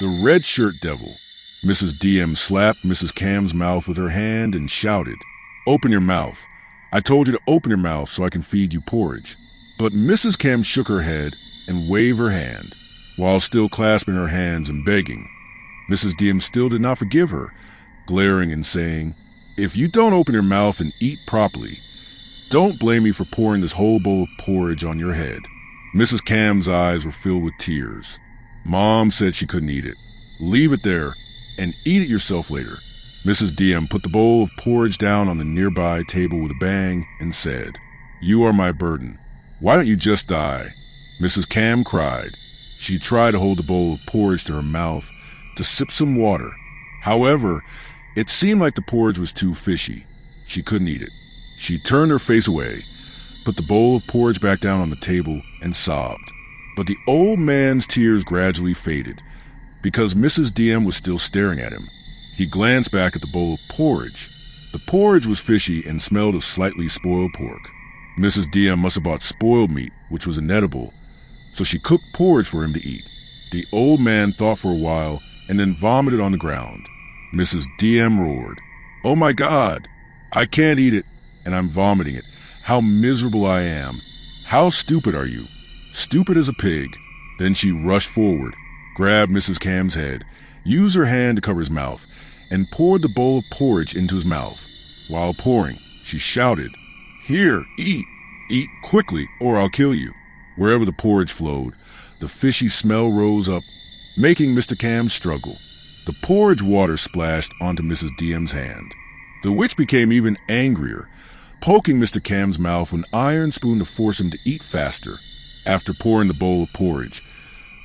The red shirt devil. Mrs. DM slapped Mrs. Cam's mouth with her hand and shouted, "Open your mouth. I told you to open your mouth so I can feed you porridge." But Mrs. Cam shook her head and waved her hand, while still clasping her hands and begging. Mrs. DM still did not forgive her, glaring and saying, "If you don't open your mouth and eat properly, don't blame me for pouring this whole bowl of porridge on your head." Mrs. Cam's eyes were filled with tears. Mom said she couldn't eat it. "Leave it there and eat it yourself later." Mrs. DM put the bowl of porridge down on the nearby table with a bang and said, "You are my burden. Why don't you just die?" Mrs. Cam cried. She tried to hold the bowl of porridge to her mouth to sip some water. However, it seemed like the porridge was too fishy. She couldn't eat it. She turned her face away, put the bowl of porridge back down on the table, and sobbed. But the old man's tears gradually faded, because Mrs. DM was still staring at him. He glanced back at the bowl of porridge. The porridge was fishy and smelled of slightly spoiled pork. Mrs. DM must have bought spoiled meat, which was inedible, so she cooked porridge for him to eat. The old man thought for a while and then vomited on the ground. Mrs. DM roared, "Oh my God, I can't eat it, and I'm vomiting it. How miserable I am. How stupid are you? Stupid as a pig." Then she rushed forward, grabbed Mrs. Cam's head, used her hand to cover his mouth, and poured the bowl of porridge into his mouth. While pouring, she shouted, "Here, eat! Eat quickly, or I'll kill you." Wherever the porridge flowed, the fishy smell rose up, making Mr. Cam struggle. The porridge water splashed onto Mrs. DM's hand. The witch became even angrier, poking Mr. Cam's mouth with an iron spoon to force him to eat faster. After pouring the bowl of porridge,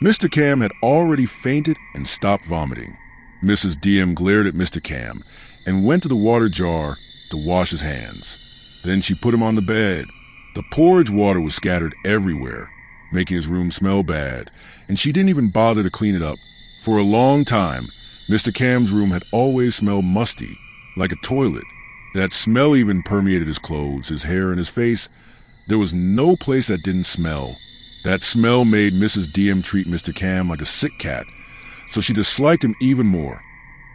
Mr. Cam had already fainted and stopped vomiting. Mrs. DM glared at Mr. Cam and went to the water jar to wash his hands. Then she put him on the bed. The porridge water was scattered everywhere, making his room smell bad, and she didn't even bother to clean it up. For a long time, Mr. Cam's room had always smelled musty, like a toilet. That smell even permeated his clothes, his hair, and his face. There was no place that didn't smell. That smell made Mrs. DM treat Mr. Cam like a sick cat, so she disliked him even more.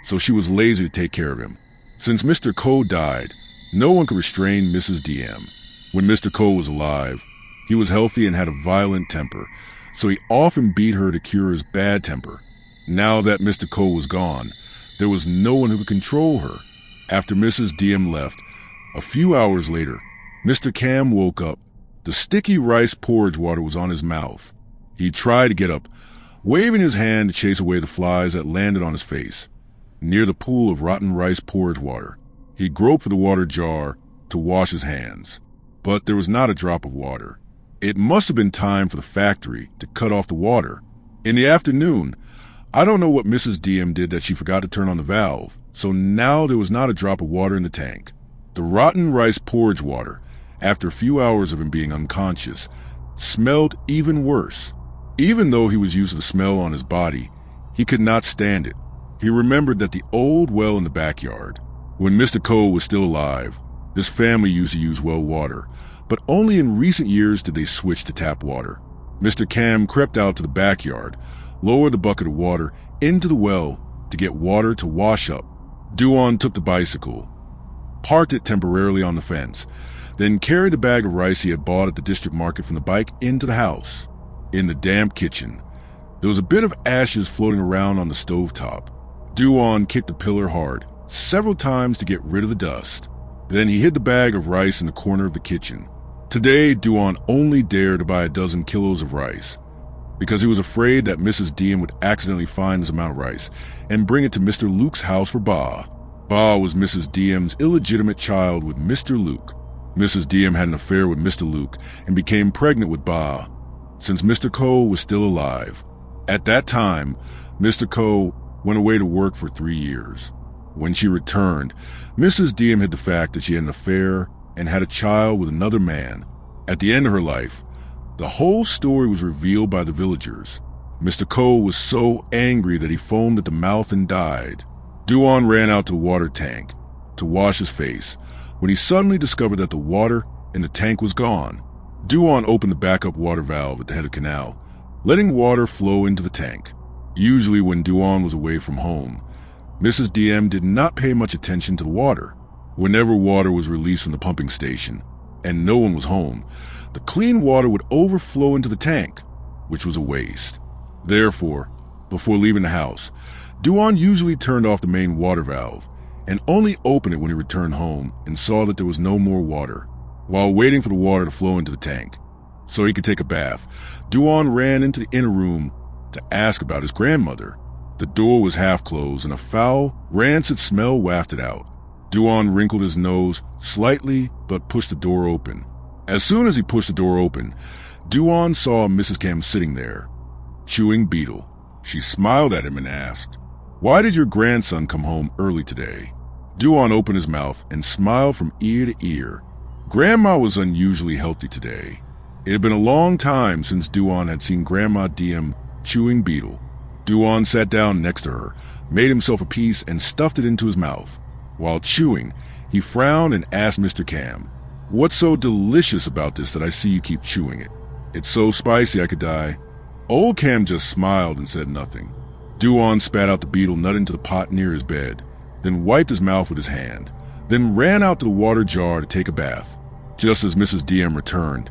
So she was lazy to take care of him. Since Mr. Cole died, no one could restrain Mrs. DM. When Mr. Cole was alive, he was healthy and had a violent temper, so he often beat her to cure his bad temper. Now that Mr. Cole was gone, there was no one who could control her. After Mrs. DM left, a few hours later, Mr. Cam woke up. The sticky rice porridge water was on his mouth. He tried to get up, waving his hand to chase away the flies that landed on his face. Near the pool of rotten rice porridge water, he groped for the water jar to wash his hands. But there was not a drop of water. It must have been time for the factory to cut off the water. In the afternoon, I don't know what Mrs. DM did that she forgot to turn on the valve, so now there was not a drop of water in the tank. The rotten rice porridge water, after a few hours of him being unconscious, smelled even worse. Even though he was used to the smell on his body, he could not stand it. He remembered that the old well in the backyard, when Mr. Cole was still alive, this family used to use well water, but only in recent years did they switch to tap water. Mr. Cam crept out to the backyard, lowered the bucket of water into the well to get water to wash up. Duan took the bicycle, parked it temporarily on the fence, then carried the bag of rice he had bought at the district market from the bike into the house. In the damp kitchen, there was a bit of ashes floating around on the stovetop. Duan kicked the pillar hard, several times to get rid of the dust. Then he hid the bag of rice in the corner of the kitchen. Today, Duan only dared to buy a dozen kilos of rice, because he was afraid that Mrs. DM would accidentally find this amount of rice and bring it to Mr. Luke's house for Ba. Ba was Mrs. DM's illegitimate child with Mr. Luke. Mrs. DM had an affair with Mr. Luke and became pregnant with Ba, since Mr. Cole was still alive. At that time, Mr. Cole went away to work for 3 years. When she returned, Mrs. DM hid the fact that she had an affair and had a child with another man. At the end of her life, the whole story was revealed by the villagers. Mr. Cole was so angry that he foamed at the mouth and died. Duan ran out to the water tank to wash his face when he suddenly discovered that the water in the tank was gone. Duan opened the backup water valve at the head of the canal, letting water flow into the tank. Usually when Duan was away from home, Mrs. DM did not pay much attention to the water. Whenever water was released from the pumping station, and no one was home, the clean water would overflow into the tank, which was a waste. Therefore, before leaving the house, Duan usually turned off the main water valve and only opened it when he returned home and saw that there was no more water. While waiting for the water to flow into the tank so he could take a bath, Duan ran into the inner room to ask about his grandmother. The door was half closed and a foul, rancid smell wafted out. Duan wrinkled his nose slightly but pushed the door open. As soon as he pushed the door open, Duan saw Mrs. Cam sitting there, chewing betel. She smiled at him and asked, "Why did your grandson come home early today?" Duan opened his mouth and smiled from ear to ear. Grandma was unusually healthy today. It had been a long time since Duan had seen Grandma DM chewing betel. Duan sat down next to her, made himself a piece and stuffed it into his mouth. While chewing, he frowned and asked Mr. Cam, "What's so delicious about this that I see you keep chewing it? It's so spicy I could die." Old Cam just smiled and said nothing. Duan spat out the betel nut into the pot near his bed, then wiped his mouth with his hand, then ran out to the water jar to take a bath. Just as Mrs. DM returned,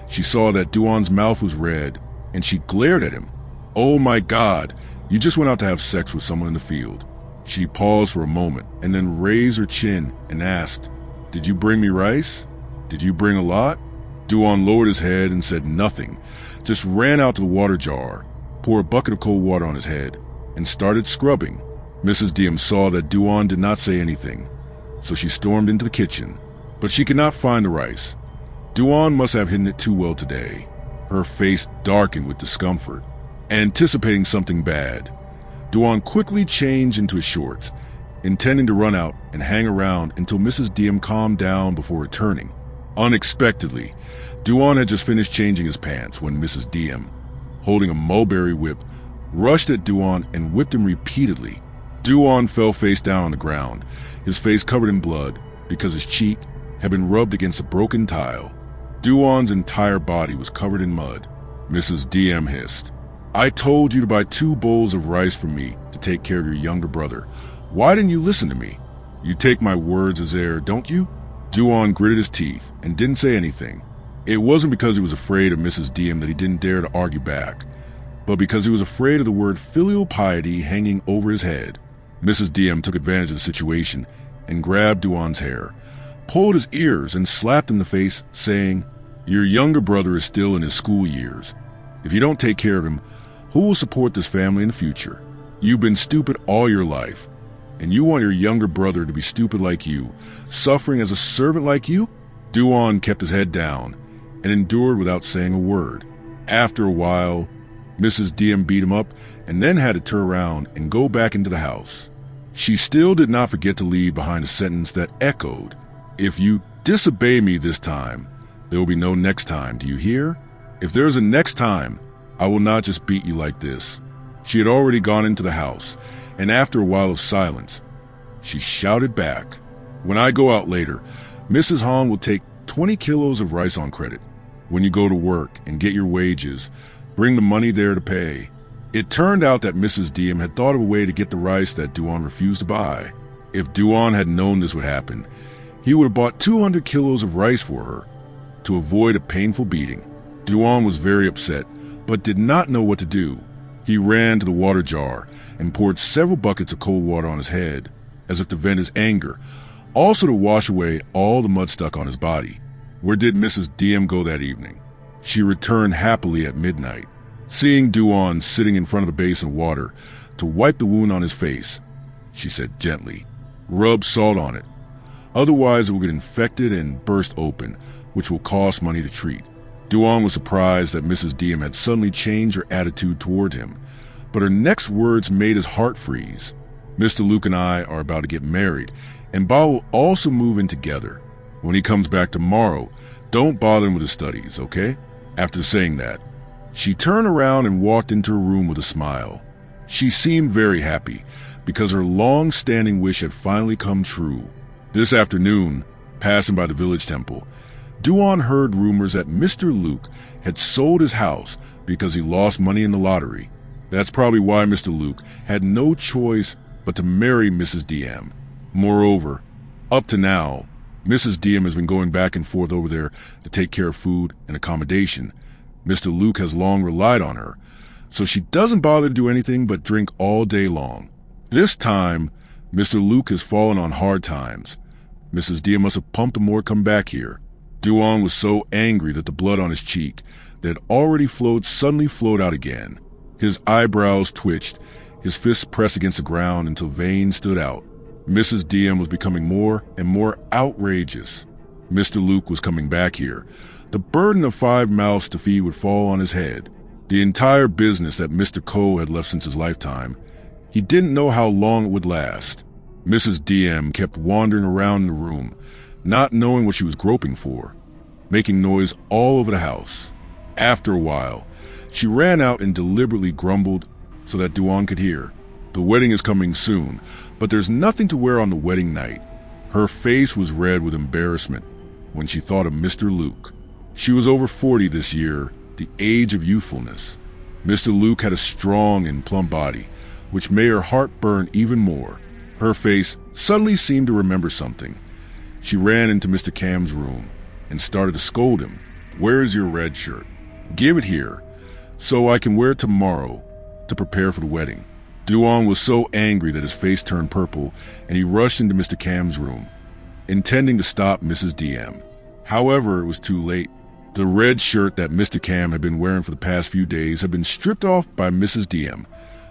she saw that Duan's mouth was red, and she glared at him. "Oh my God, you just went out to have sex with someone in the field." She paused for a moment and then raised her chin and asked, "Did you bring me rice? Did you bring a lot?" Duan lowered his head and said nothing, just ran out to the water jar, poured a bucket of cold water on his head, and started scrubbing. Mrs. DM saw that Duan did not say anything, so she stormed into the kitchen, but she could not find the rice. Duan must have hidden it too well today. Her face darkened with discomfort, anticipating something bad. Duan quickly changed into his shorts, intending to run out and hang around until Mrs. DM calmed down before returning. Unexpectedly, Duan had just finished changing his pants when Mrs. DM, holding a mulberry whip, rushed at Duan and whipped him repeatedly. Duan fell face down on the ground, his face covered in blood because his cheek had been rubbed against a broken tile. Duan's entire body was covered in mud. Mrs. DM hissed, "I told you to buy 2 bowls of rice for me to take care of your younger brother. Why didn't you listen to me? You take my words as air, don't you?" Duan gritted his teeth and didn't say anything. It wasn't because he was afraid of Mrs. DM that he didn't dare to argue back, but because he was afraid of the word filial piety hanging over his head. Mrs. DM took advantage of the situation and grabbed Duan's hair, pulled his ears and slapped him in the face, saying, "Your younger brother is still in his school years. If you don't take care of him, who will support this family in the future? You've been stupid all your life, and you want your younger brother to be stupid like you, suffering as a servant like you?" Duan kept his head down and endured without saying a word. After a while, Mrs. DM beat him up and then had to turn around and go back into the house. She still did not forget to leave behind a sentence that echoed, "If you disobey me this time, there will be no next time, do you hear? If there is a next time, I will not just beat you like this." She had already gone into the house, and after a while of silence, she shouted back, "When I go out later, Mrs. Hong will take 20 kilos of rice on credit. When you go to work and get your wages, bring the money there to pay." It turned out that Mrs. DM had thought of a way to get the rice that Duan refused to buy. If Duan had known this would happen, he would have bought 200 kilos of rice for her to avoid a painful beating. Duan was very upset, but did not know what to do. He ran to the water jar and poured several buckets of cold water on his head, as if to vent his anger, also to wash away all the mud stuck on his body. Where did Mrs. DM go that evening? She returned happily at midnight. Seeing Duan sitting in front of the basin of water to wipe the wound on his face, she said gently, "Rub salt on it. Otherwise it will get infected and burst open, which will cost money to treat." Duan was surprised that Mrs. DM had suddenly changed her attitude toward him, but her next words made his heart freeze. "Mr. Luke and I are about to get married, and Ba will also move in together. When he comes back tomorrow, don't bother him with his studies, okay?" After saying that, she turned around and walked into her room with a smile. She seemed very happy because her long-standing wish had finally come true. This afternoon, passing by the village temple, Duan heard rumors that Mr. Luke had sold his house because he lost money in the lottery. That's probably why Mr. Luke had no choice but to marry Mrs. DM. Moreover, up to now, Mrs. DM has been going back and forth over there to take care of food and accommodation. Mr. Luke has long relied on her, so she doesn't bother to do anything but drink all day long. This time, Mr. Luke has fallen on hard times. Mrs. DM must have pumped him more to come back here. Duan was so angry that the blood on his cheek that had already flowed suddenly flowed out again. His eyebrows twitched, his fists pressed against the ground until veins stood out. Mrs. DM was becoming more and more outrageous. Mr. Luke was coming back here. The burden of 5 mouths to feed would fall on his head. The entire business that Mr. Coe had left since his lifetime. He didn't know how long it would last. Mrs. DM kept wandering around in the room, not knowing what she was groping for, making noise all over the house. After a while, she ran out and deliberately grumbled so that Duan could hear. The wedding is coming soon, but there's nothing to wear on the wedding night. Her face was red with embarrassment when she thought of Mr. Luke. She was over 40 this year, the age of youthfulness. Mr. Luke had a strong and plump body, which made her heart burn even more. Her face suddenly seemed to remember something. She ran into Mr. Cam's room and started to scold him. "Where is your red shirt? Give it here, so I can wear it tomorrow to prepare for the wedding." Duan was so angry that his face turned purple, and he rushed into Mr. Cam's room, intending to stop Mrs. DM. However, it was too late. The red shirt that Mr. Cam had been wearing for the past few days had been stripped off by Mrs. DM,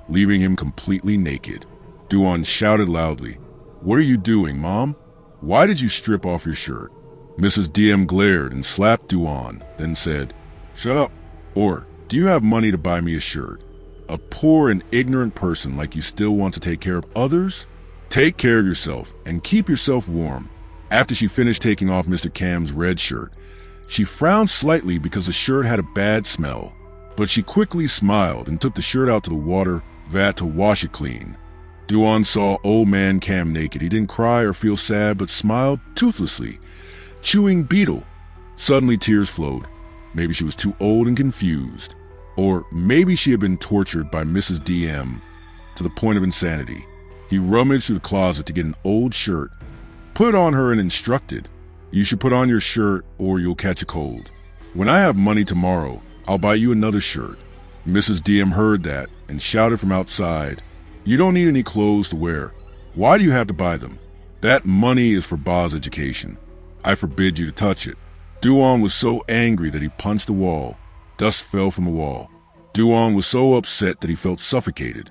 leaving him completely naked. Duan shouted loudly, "What are you doing, Mom? Why did you strip off your shirt?" Mrs. DM glared and slapped Duan, then said, "Shut up, or do you have money to buy me a shirt? A poor and ignorant person like you still want to take care of others? Take care of yourself and keep yourself warm." After she finished taking off Mr. Cam's red shirt, she frowned slightly because the shirt had a bad smell, but she quickly smiled and took the shirt out to the water vat to wash it clean. Duan saw old man Cam naked. He didn't cry or feel sad, but smiled toothlessly, chewing betel. Suddenly tears flowed. Maybe she was too old and confused. Or maybe she had been tortured by Mrs. DM to the point of insanity. He rummaged through the closet to get an old shirt, put it on her and instructed, "You should put on your shirt or you'll catch a cold. When I have money tomorrow, I'll buy you another shirt." Mrs. DM heard that and shouted from outside, "You don't need any clothes to wear. Why do you have to buy them? That money is for Ba's education. I forbid you to touch it." Duan was so angry that he punched the wall. Dust fell from the wall. Duan was so upset that he felt suffocated.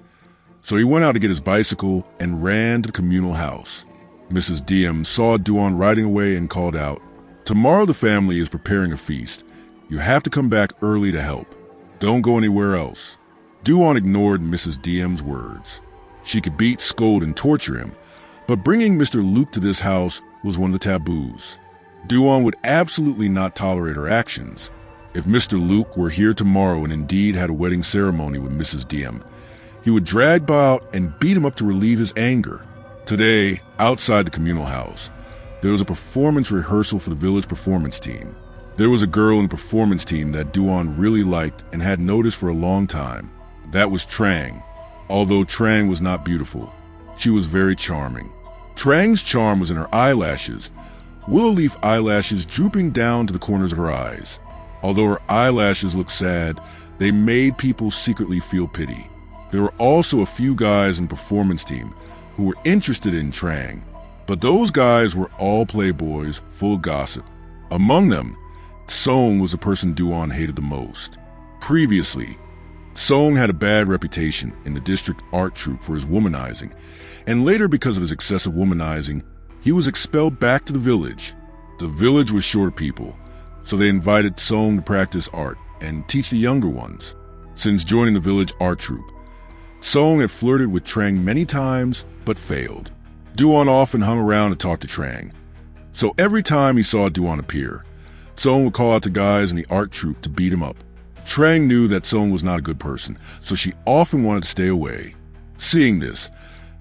So he went out to get his bicycle and ran to the communal house. Mrs. DM saw Duan riding away and called out, "Tomorrow the family is preparing a feast. You have to come back early to help. Don't go anywhere else." Duan ignored Mrs. DM's words. She could beat, scold, and torture him, but bringing Mr. Luke to this house was one of the taboos. Duan would absolutely not tolerate her actions. If Mr. Luke were here tomorrow and indeed had a wedding ceremony with Mrs. DM, he would drag Ba out and beat him up to relieve his anger. Today, outside the communal house, there was a performance rehearsal for the village performance team. There was a girl in the performance team that Duan really liked and had noticed for a long time. That was Trang. Although Trang was not beautiful, she was very charming. Trang's charm was in her eyelashes, willow leaf eyelashes drooping down to the corners of her eyes. Although her eyelashes looked sad, they made people secretly feel pity. There were also a few guys in the performance team who were interested in Trang, but those guys were all playboys, full of gossip. Among them, Song was the person Duan hated the most. Previously, Song had a bad reputation in the district art troupe for his womanizing, and later because of his excessive womanizing, he was expelled back to the village. The village was short of people, so they invited Song to practice art and teach the younger ones. Since joining the village art troupe, Song had flirted with Trang many times, but failed. Duan often hung around to talk to Trang, so every time he saw Duan appear, Song would call out to guys in the art troupe to beat him up. Trang knew that Song was not a good person, so she often wanted to stay away. Seeing this,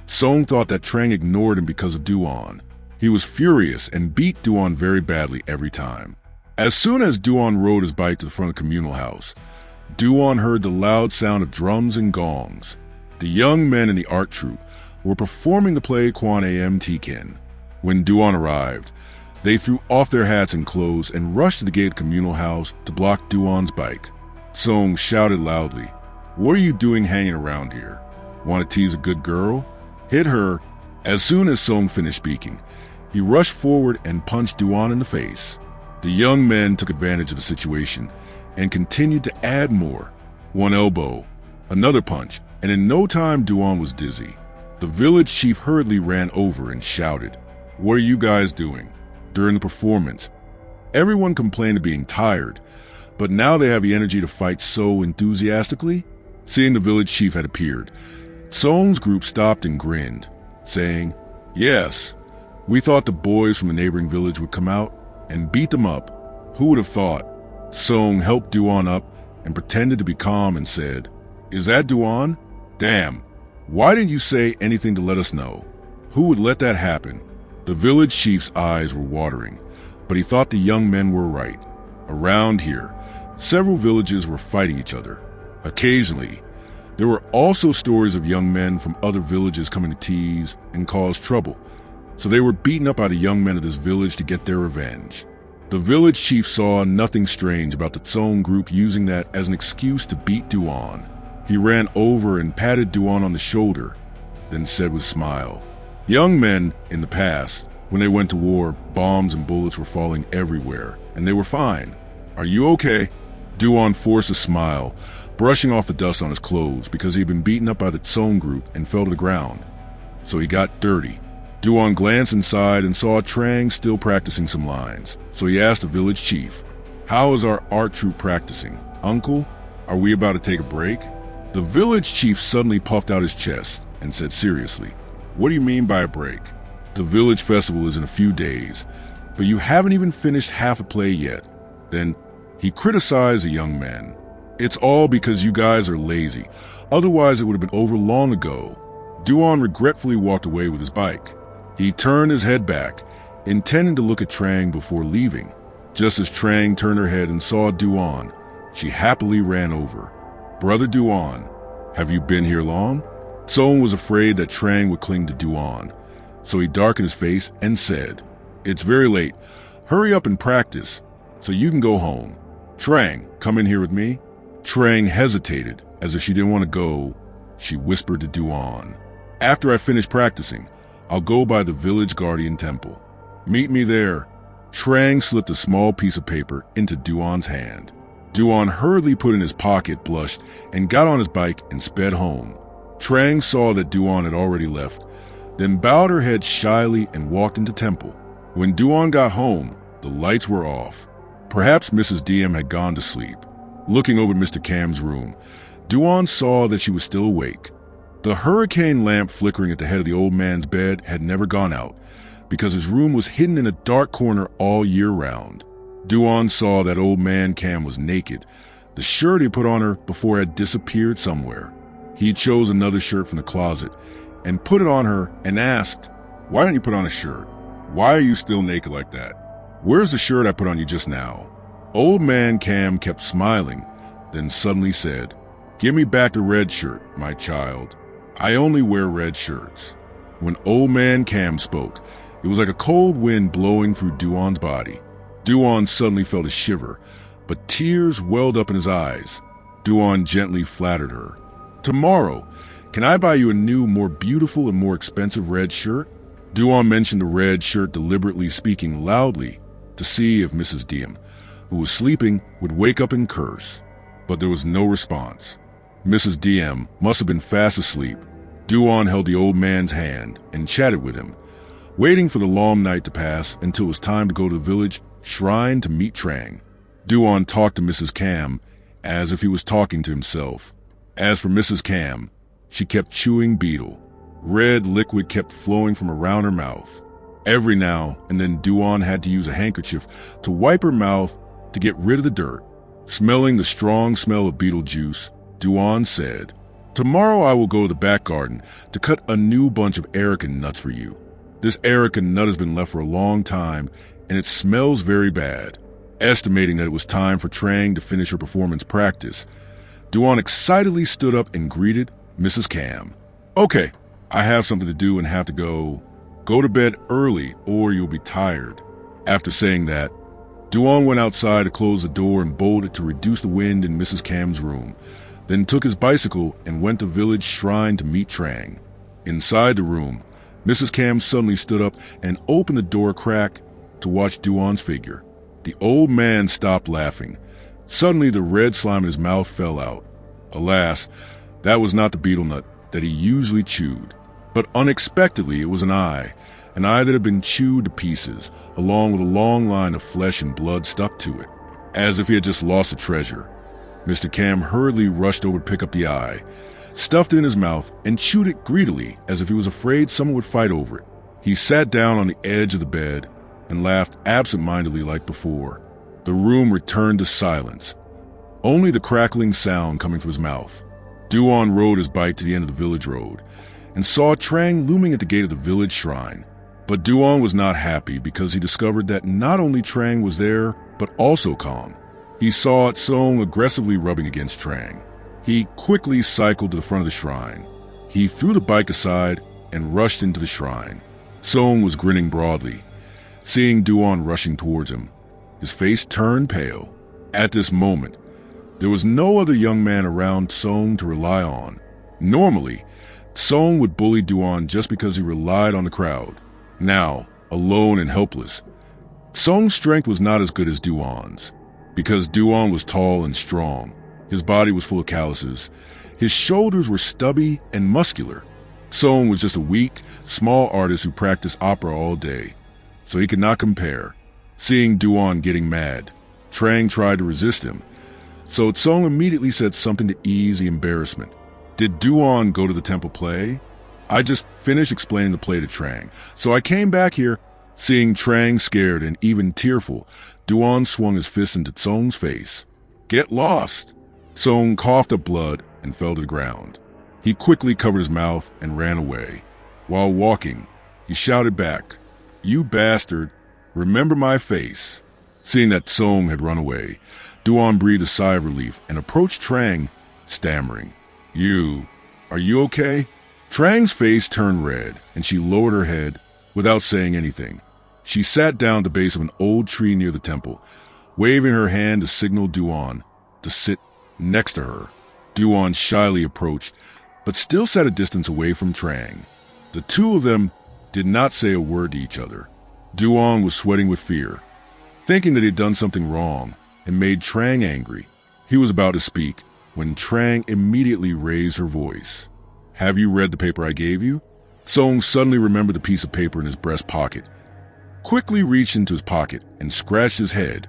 Song thought that Trang ignored him because of Duan. He was furious and beat Duan very badly every time. As soon as Duan rode his bike to the front of the communal house, Duan heard the loud sound of drums and gongs. The young men in the art troupe were performing the play Kwan Am Tiken. When Duan arrived, they threw off their hats and clothes and rushed to the gated communal house to block Duan's bike. Song shouted loudly, "What are you doing hanging around here? Want to tease a good girl? Hit her." As soon as Song finished speaking, he rushed forward and punched Duan in the face. The young men took advantage of the situation and continued to add more. One elbow, another punch, and in no time Duan was dizzy. The village chief hurriedly ran over and shouted, "What are you guys doing?" During the performance, everyone complained of being tired, but now they have the energy to fight so enthusiastically. Seeing the village chief had appeared, Song's group stopped and grinned, saying, "Yes, we thought the boys from the neighboring village would come out and beat them up. Who would have thought?" Song helped Duan up and pretended to be calm and said, "Is that Duan? Damn, why didn't you say anything to let us know? Who would let that happen?" The village chief's eyes were watering, but he thought the young men were right. Around here, several villages were fighting each other. Occasionally, there were also stories of young men from other villages coming to tease and cause trouble, so they were beaten up by the young men of this village to get their revenge. The village chief saw nothing strange about the Tsong group using that as an excuse to beat Duan. He ran over and patted Duan on the shoulder, then said with a smile, "Young men, in the past, when they went to war, bombs and bullets were falling everywhere, and they were fine. Are you okay?" Duan forced a smile, brushing off the dust on his clothes because he had been beaten up by the Tsong group and fell to the ground. So he got dirty. Duan glanced inside and saw Trang still practicing some lines, so he asked the village chief, "How is our art troupe practicing? Uncle, are we about to take a break?" The village chief suddenly puffed out his chest and said seriously, "What do you mean by a break? The village festival is in a few days, but you haven't even finished half a play yet." Then he criticized the young men. "It's all because you guys are lazy. Otherwise it would have been over long ago." Duan regretfully walked away with his bike. He turned his head back, intending to look at Trang before leaving. Just as Trang turned her head and saw Duan, she happily ran over. "Brother Duan, have you been here long?" Song was afraid that Trang would cling to Duan, so he darkened his face and said, "It's very late. Hurry up and practice, so you can go home. Trang, come in here with me." Trang hesitated, as if she didn't want to go. She whispered to Duan, "After I finish practicing, I'll go by the village guardian temple. Meet me there." Trang slipped a small piece of paper into Duan's hand. Duan hurriedly put it in his pocket, blushed, and got on his bike and sped home. Trang saw that Duan had already left, then bowed her head shyly and walked into temple. When Duan got home, the lights were off. Perhaps Mrs. DM had gone to sleep. Looking over Mr. Cam's room, Duan saw that she was still awake. The hurricane lamp flickering at the head of the old man's bed had never gone out, because his room was hidden in a dark corner all year round. Duan saw that old man Cam was naked. The shirt he put on her before had disappeared somewhere. He chose another shirt from the closet and put it on her and asked, "Why didn't you put on a shirt? Why are you still naked like that? Where's the shirt I put on you just now?" Old man Cam kept smiling, then suddenly said, "Give me back the red shirt, my child. I only wear red shirts." When old man Cam spoke, it was like a cold wind blowing through Duan's body. Duan suddenly felt a shiver, but tears welled up in his eyes. Duan gently flattered her. "Tomorrow, can I buy you a new, more beautiful and more expensive red shirt?" Duan mentioned the red shirt deliberately, speaking loudly to see if Mrs. Diem, who was sleeping, would wake up and curse. But there was no response. Mrs. Diem must have been fast asleep. Duan held the old man's hand and chatted with him, waiting for the long night to pass until it was time to go to the village shrine to meet Trang. Duan talked to Mrs. Cam as if he was talking to himself. As for Mrs. Cam, she kept chewing betel. Red liquid kept flowing from around her mouth. Every now and then Duan had to use a handkerchief to wipe her mouth to get rid of the dirt. Smelling the strong smell of betel juice, Duan said, "Tomorrow I will go to the back garden to cut a new bunch of areca nuts for you. This areca nut has been left for a long time, and it smells very bad." Estimating that it was time for Trang to finish her performance practice, Duan excitedly stood up and greeted Mrs. Cam. "Okay, I have something to do and have to go. Go to bed early or you'll be tired." After saying that, Duan went outside to close the door and bolted to reduce the wind in Mrs. Cam's room, then took his bicycle and went to village shrine to meet Trang. Inside the room, Mrs. Cam suddenly stood up and opened the door a crack to watch Duan's figure. The old man stopped laughing. Suddenly the red slime in his mouth fell out. Alas, that was not the betel nut that he usually chewed. But unexpectedly it was an eye that had been chewed to pieces, along with a long line of flesh and blood stuck to it, as if he had just lost a treasure. Mr. Cam hurriedly rushed over to pick up the eye, stuffed it in his mouth, and chewed it greedily as if he was afraid someone would fight over it. He sat down on the edge of the bed and laughed absent-mindedly like before. The room returned to silence, only the crackling sound coming from his mouth. Duan rode his bike to the end of the village road and saw Trang looming at the gate of the village shrine. But Duan was not happy because he discovered that not only Trang was there, but also Kong. He saw Song aggressively rubbing against Trang. He quickly cycled to the front of the shrine. He threw the bike aside and rushed into the shrine. Song was grinning broadly, seeing Duan rushing towards him. His face turned pale. At this moment, there was no other young man around Song to rely on. Normally, Song would bully Duan just because he relied on the crowd. Now, alone and helpless, Song's strength was not as good as Duan's. Because Duan was tall and strong, his body was full of calluses, his shoulders were stubby and muscular. Song was just a weak, small artist who practiced opera all day, so he could not compare. Seeing Duan getting mad, Trang tried to resist him, so Song immediately said something to ease the embarrassment. "Did Duan go to the temple play?" "I just finished explaining the play to Trang, so I came back here." Seeing Trang scared and even tearful, Duan swung his fist into Song's face. "Get lost!" Song coughed up blood and fell to the ground. He quickly covered his mouth and ran away. While walking, he shouted back, "You bastard, remember my face." Seeing that Song had run away, Duan breathed a sigh of relief and approached Trang, stammering, Are you okay?" Trang's face turned red and she lowered her head without saying anything. She sat down at the base of an old tree near the temple, waving her hand to signal Duan to sit next to her. Duan shyly approached, but still sat a distance away from Trang. The two of them did not say a word to each other. Duan was sweating with fear, thinking that he'd done something wrong and made Trang angry. He was about to speak when Trang immediately raised her voice. "Have you read the paper I gave you?" Song suddenly remembered the piece of paper in his breast pocket, quickly reached into his pocket and scratched his head,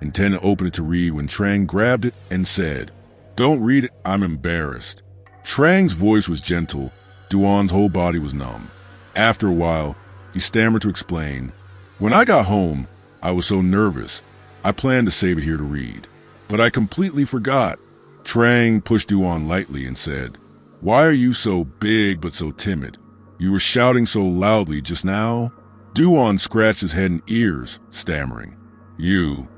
intending to open it to read when Trang grabbed it and said, "Don't read it, I'm embarrassed." Trang's voice was gentle. Duan's whole body was numb. After a while, he stammered to explain, "When I got home, I was so nervous. I planned to save it here to read, but I completely forgot." Trang pushed Duan lightly and said, "Why are you so big but so timid? You were shouting so loudly just now." Duan scratched his head and ears, stammering, You.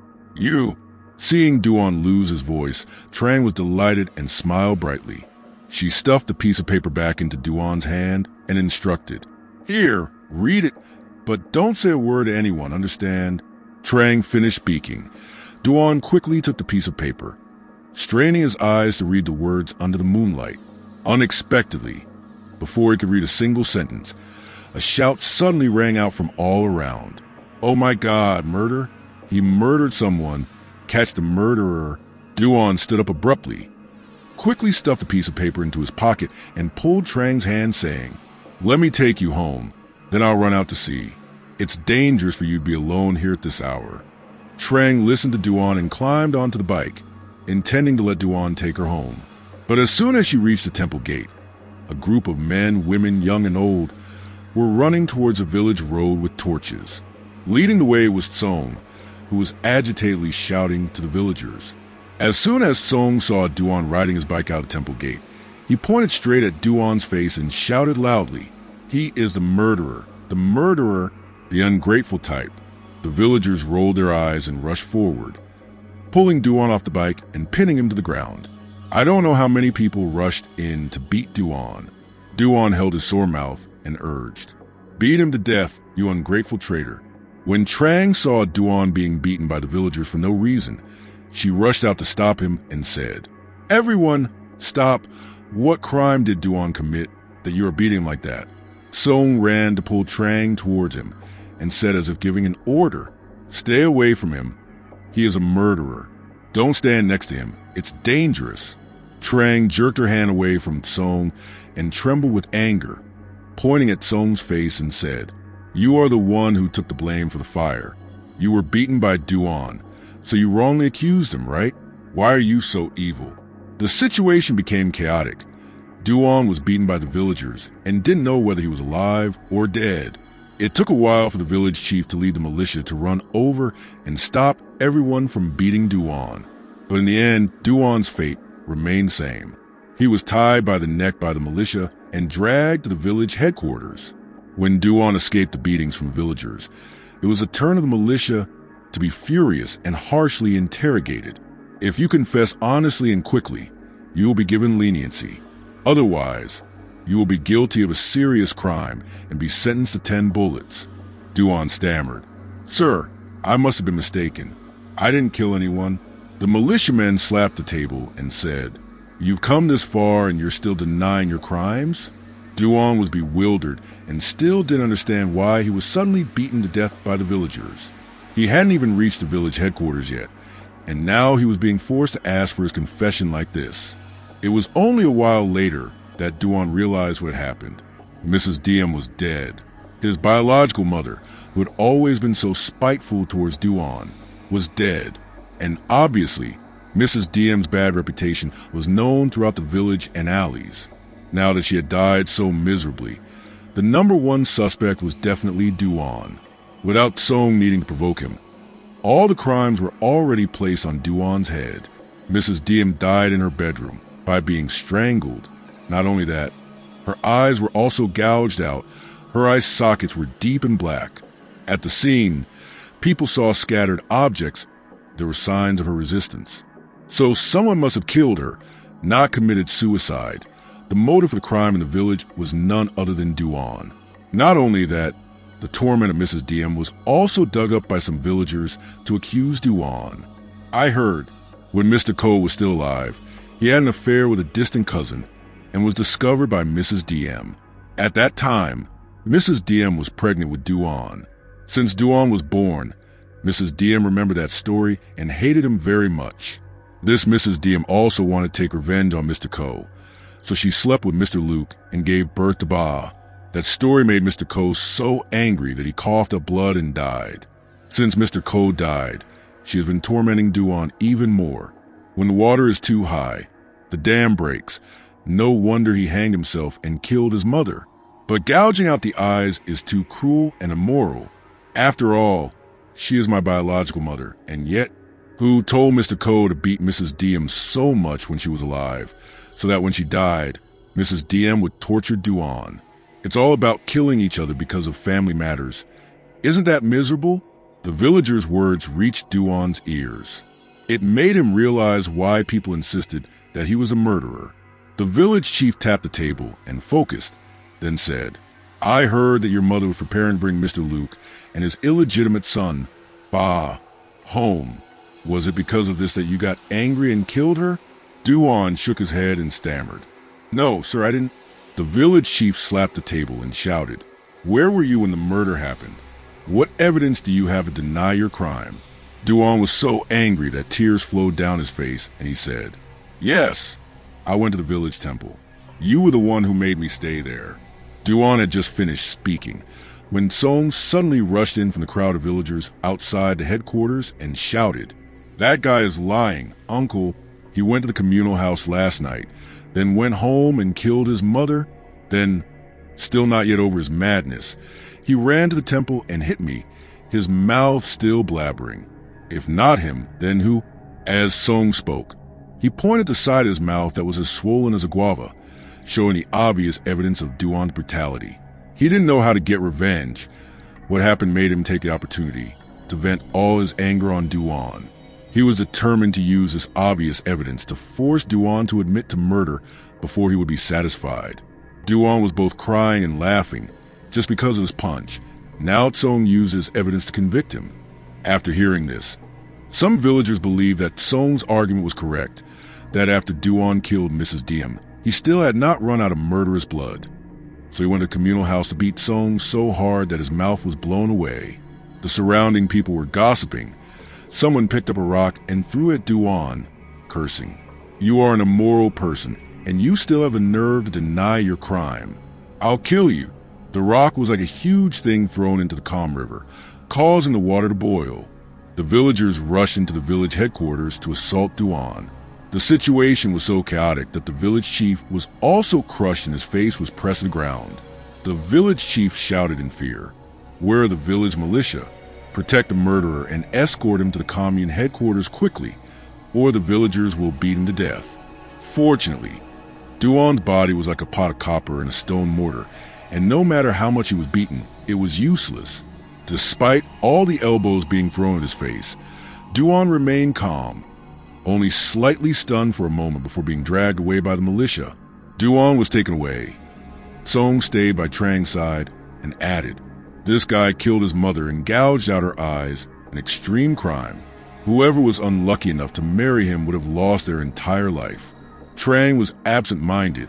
Seeing Duan lose his voice, Trang was delighted and smiled brightly. She stuffed the piece of paper back into Duan's hand and instructed, "Here, read it, but don't say a word to anyone, understand?" Trang finished speaking. Duan quickly took the piece of paper, straining his eyes to read the words under the moonlight. Unexpectedly, before he could read a single sentence, a shout suddenly rang out from all around. "Oh my God, murder! He murdered someone! Catch the murderer!" Duan stood up abruptly, quickly stuffed a piece of paper into his pocket, and pulled Trang's hand, saying, "Let me take you home, then I'll run out to sea. It's dangerous for you to be alone here at this hour." Trang listened to Duan and climbed onto the bike, intending to let Duan take her home. But as soon as she reached the temple gate, a group of men, women, young and old, were running towards a village road with torches. Leading the way was Song, who was agitatedly shouting to the villagers. As soon as Song saw Duan riding his bike out the temple gate, he pointed straight at Duan's face and shouted loudly, "He is the murderer, the ungrateful type." The villagers rolled their eyes and rushed forward, pulling Duan off the bike and pinning him to the ground. I don't know how many people rushed in to beat Duan. Duan held his sore mouth and urged, "Beat him to death, you ungrateful traitor." When Trang saw Duan being beaten by the villagers for no reason, she rushed out to stop him and said, "Everyone, stop. What crime did Duan commit that you are beating him like that?" Song ran to pull Trang towards him and said as if giving an order, "Stay away from him. He is a murderer. Don't stand next to him. It's dangerous." Trang jerked her hand away from Song and trembled with anger, pointing at Song's face and said, "You are the one who took the blame for the fire. You were beaten by Duan, so you wrongly accused him, right? Why are you so evil?" The situation became chaotic. Duan was beaten by the villagers and didn't know whether he was alive or dead. It took a while for the village chief to lead the militia to run over and stop everyone from beating Duan. But in the end, Duan's fate remained same. He was tied by the neck by the militia and dragged to the village headquarters. When Duan escaped the beatings from villagers, it was the turn of the militia to be furious and harshly interrogated. If you confess honestly and quickly, you will be given leniency. Otherwise, you will be guilty of a serious crime and be sentenced to 10 bullets. Duan stammered, "Sir, I must have been mistaken. I didn't kill anyone." The militiamen slapped the table and said, "You've come this far and you're still denying your crimes?" Duan was bewildered and still didn't understand why he was suddenly beaten to death by the villagers. He hadn't even reached the village headquarters yet, and now he was being forced to ask for his confession like this. It was only a while later that Duan realized what had happened. Mrs. Diem was dead. His biological mother, who had always been so spiteful towards Duan, was dead. And obviously, Mrs. Diem's bad reputation was known throughout the village and alleys. Now that she had died so miserably, the number one suspect was definitely Duan, without Song needing to provoke him. All the crimes were already placed on Duan's head. Mrs. Diem died in her bedroom by being strangled. Not only that, her eyes were also gouged out. Her eye sockets were deep and black. At the scene, people saw scattered objects. There were signs of her resistance. So someone must have killed her, not committed suicide. The motive for the crime in the village was none other than Duan. Not only that, the torment of Mrs. Diem was also dug up by some villagers to accuse Duan. I heard, when Mr. Ko was still alive, he had an affair with a distant cousin and was discovered by Mrs. Diem. At that time, Mrs. Diem was pregnant with Duan. Since Duan was born, Mrs. Diem remembered that story and hated him very much. This Mrs. Diem also wanted to take revenge on Mr. Ko, so she slept with Mr. Luke and gave birth to Ba. That story made Mr. Ko so angry that he coughed up blood and died. Since Mr. Ko died, she has been tormenting Duan even more. When the water is too high, the dam breaks. No wonder he hanged himself and killed his mother. But gouging out the eyes is too cruel and immoral. After all, she is my biological mother, and yet, who told Mr. Ko to beat Mrs. Diem so much when she was alive, so that when she died, Mrs. Diem would torture Duan. It's all about killing each other because of family matters. Isn't that miserable? The villagers' words reached Duan's ears. It made him realize why people insisted that he was a murderer. The village chief tapped the table and focused, then said, "I heard that your mother was preparing to bring Mr. Luke and his illegitimate son, Ba, home. Was it because of this that you got angry and killed her?" Duan shook his head and stammered, "No, sir, I didn't." The village chief slapped the table and shouted, "Where were you when the murder happened? What evidence do you have to deny your crime?" Duan was so angry that tears flowed down his face, and he said, "Yes, I went to the village temple. You were the one who made me stay there." Duan had just finished speaking when Song suddenly rushed in from the crowd of villagers outside the headquarters and shouted, "That guy is lying, uncle. He went to the communal house last night, then went home and killed his mother. Then, still not yet over his madness, he ran to the temple and hit me, his mouth still blabbering. If not him, then who?" As Song spoke, he pointed the side of his mouth that was as swollen as a guava, showing the obvious evidence of Duan's brutality. He didn't know how to get revenge. What happened made him take the opportunity to vent all his anger on Duan. He was determined to use this obvious evidence to force Duan to admit to murder before he would be satisfied. Duan was both crying and laughing just because of his punch. Now Song used his evidence to convict him. After hearing this, some villagers believed that Song's argument was correct, that after Duan killed Mrs. Diem, he still had not run out of murderous blood. So he went to the communal house to beat Song so hard that his mouth was blown away. The surrounding people were gossiping. Someone picked up a rock and threw it at Duan, cursing. "You are an immoral person, and you still have the nerve to deny your crime. I'll kill you." The rock was like a huge thing thrown into the calm river, causing the water to boil. The villagers rushed into the village headquarters to assault Duan. The situation was so chaotic that the village chief was also crushed and his face was pressed to the ground. The village chief shouted in fear, "Where are the village militia? Protect the murderer and escort him to the commune headquarters quickly, or the villagers will beat him to death." Fortunately, Duan's body was like a pot of copper in a stone mortar, and no matter how much he was beaten, it was useless. Despite all the elbows being thrown at his face, Duan remained calm, only slightly stunned for a moment before being dragged away by the militia. Duan was taken away. Song stayed by Trang's side and added, "This guy killed his mother and gouged out her eyes, an extreme crime. Whoever was unlucky enough to marry him would have lost their entire life." Trang was absent-minded,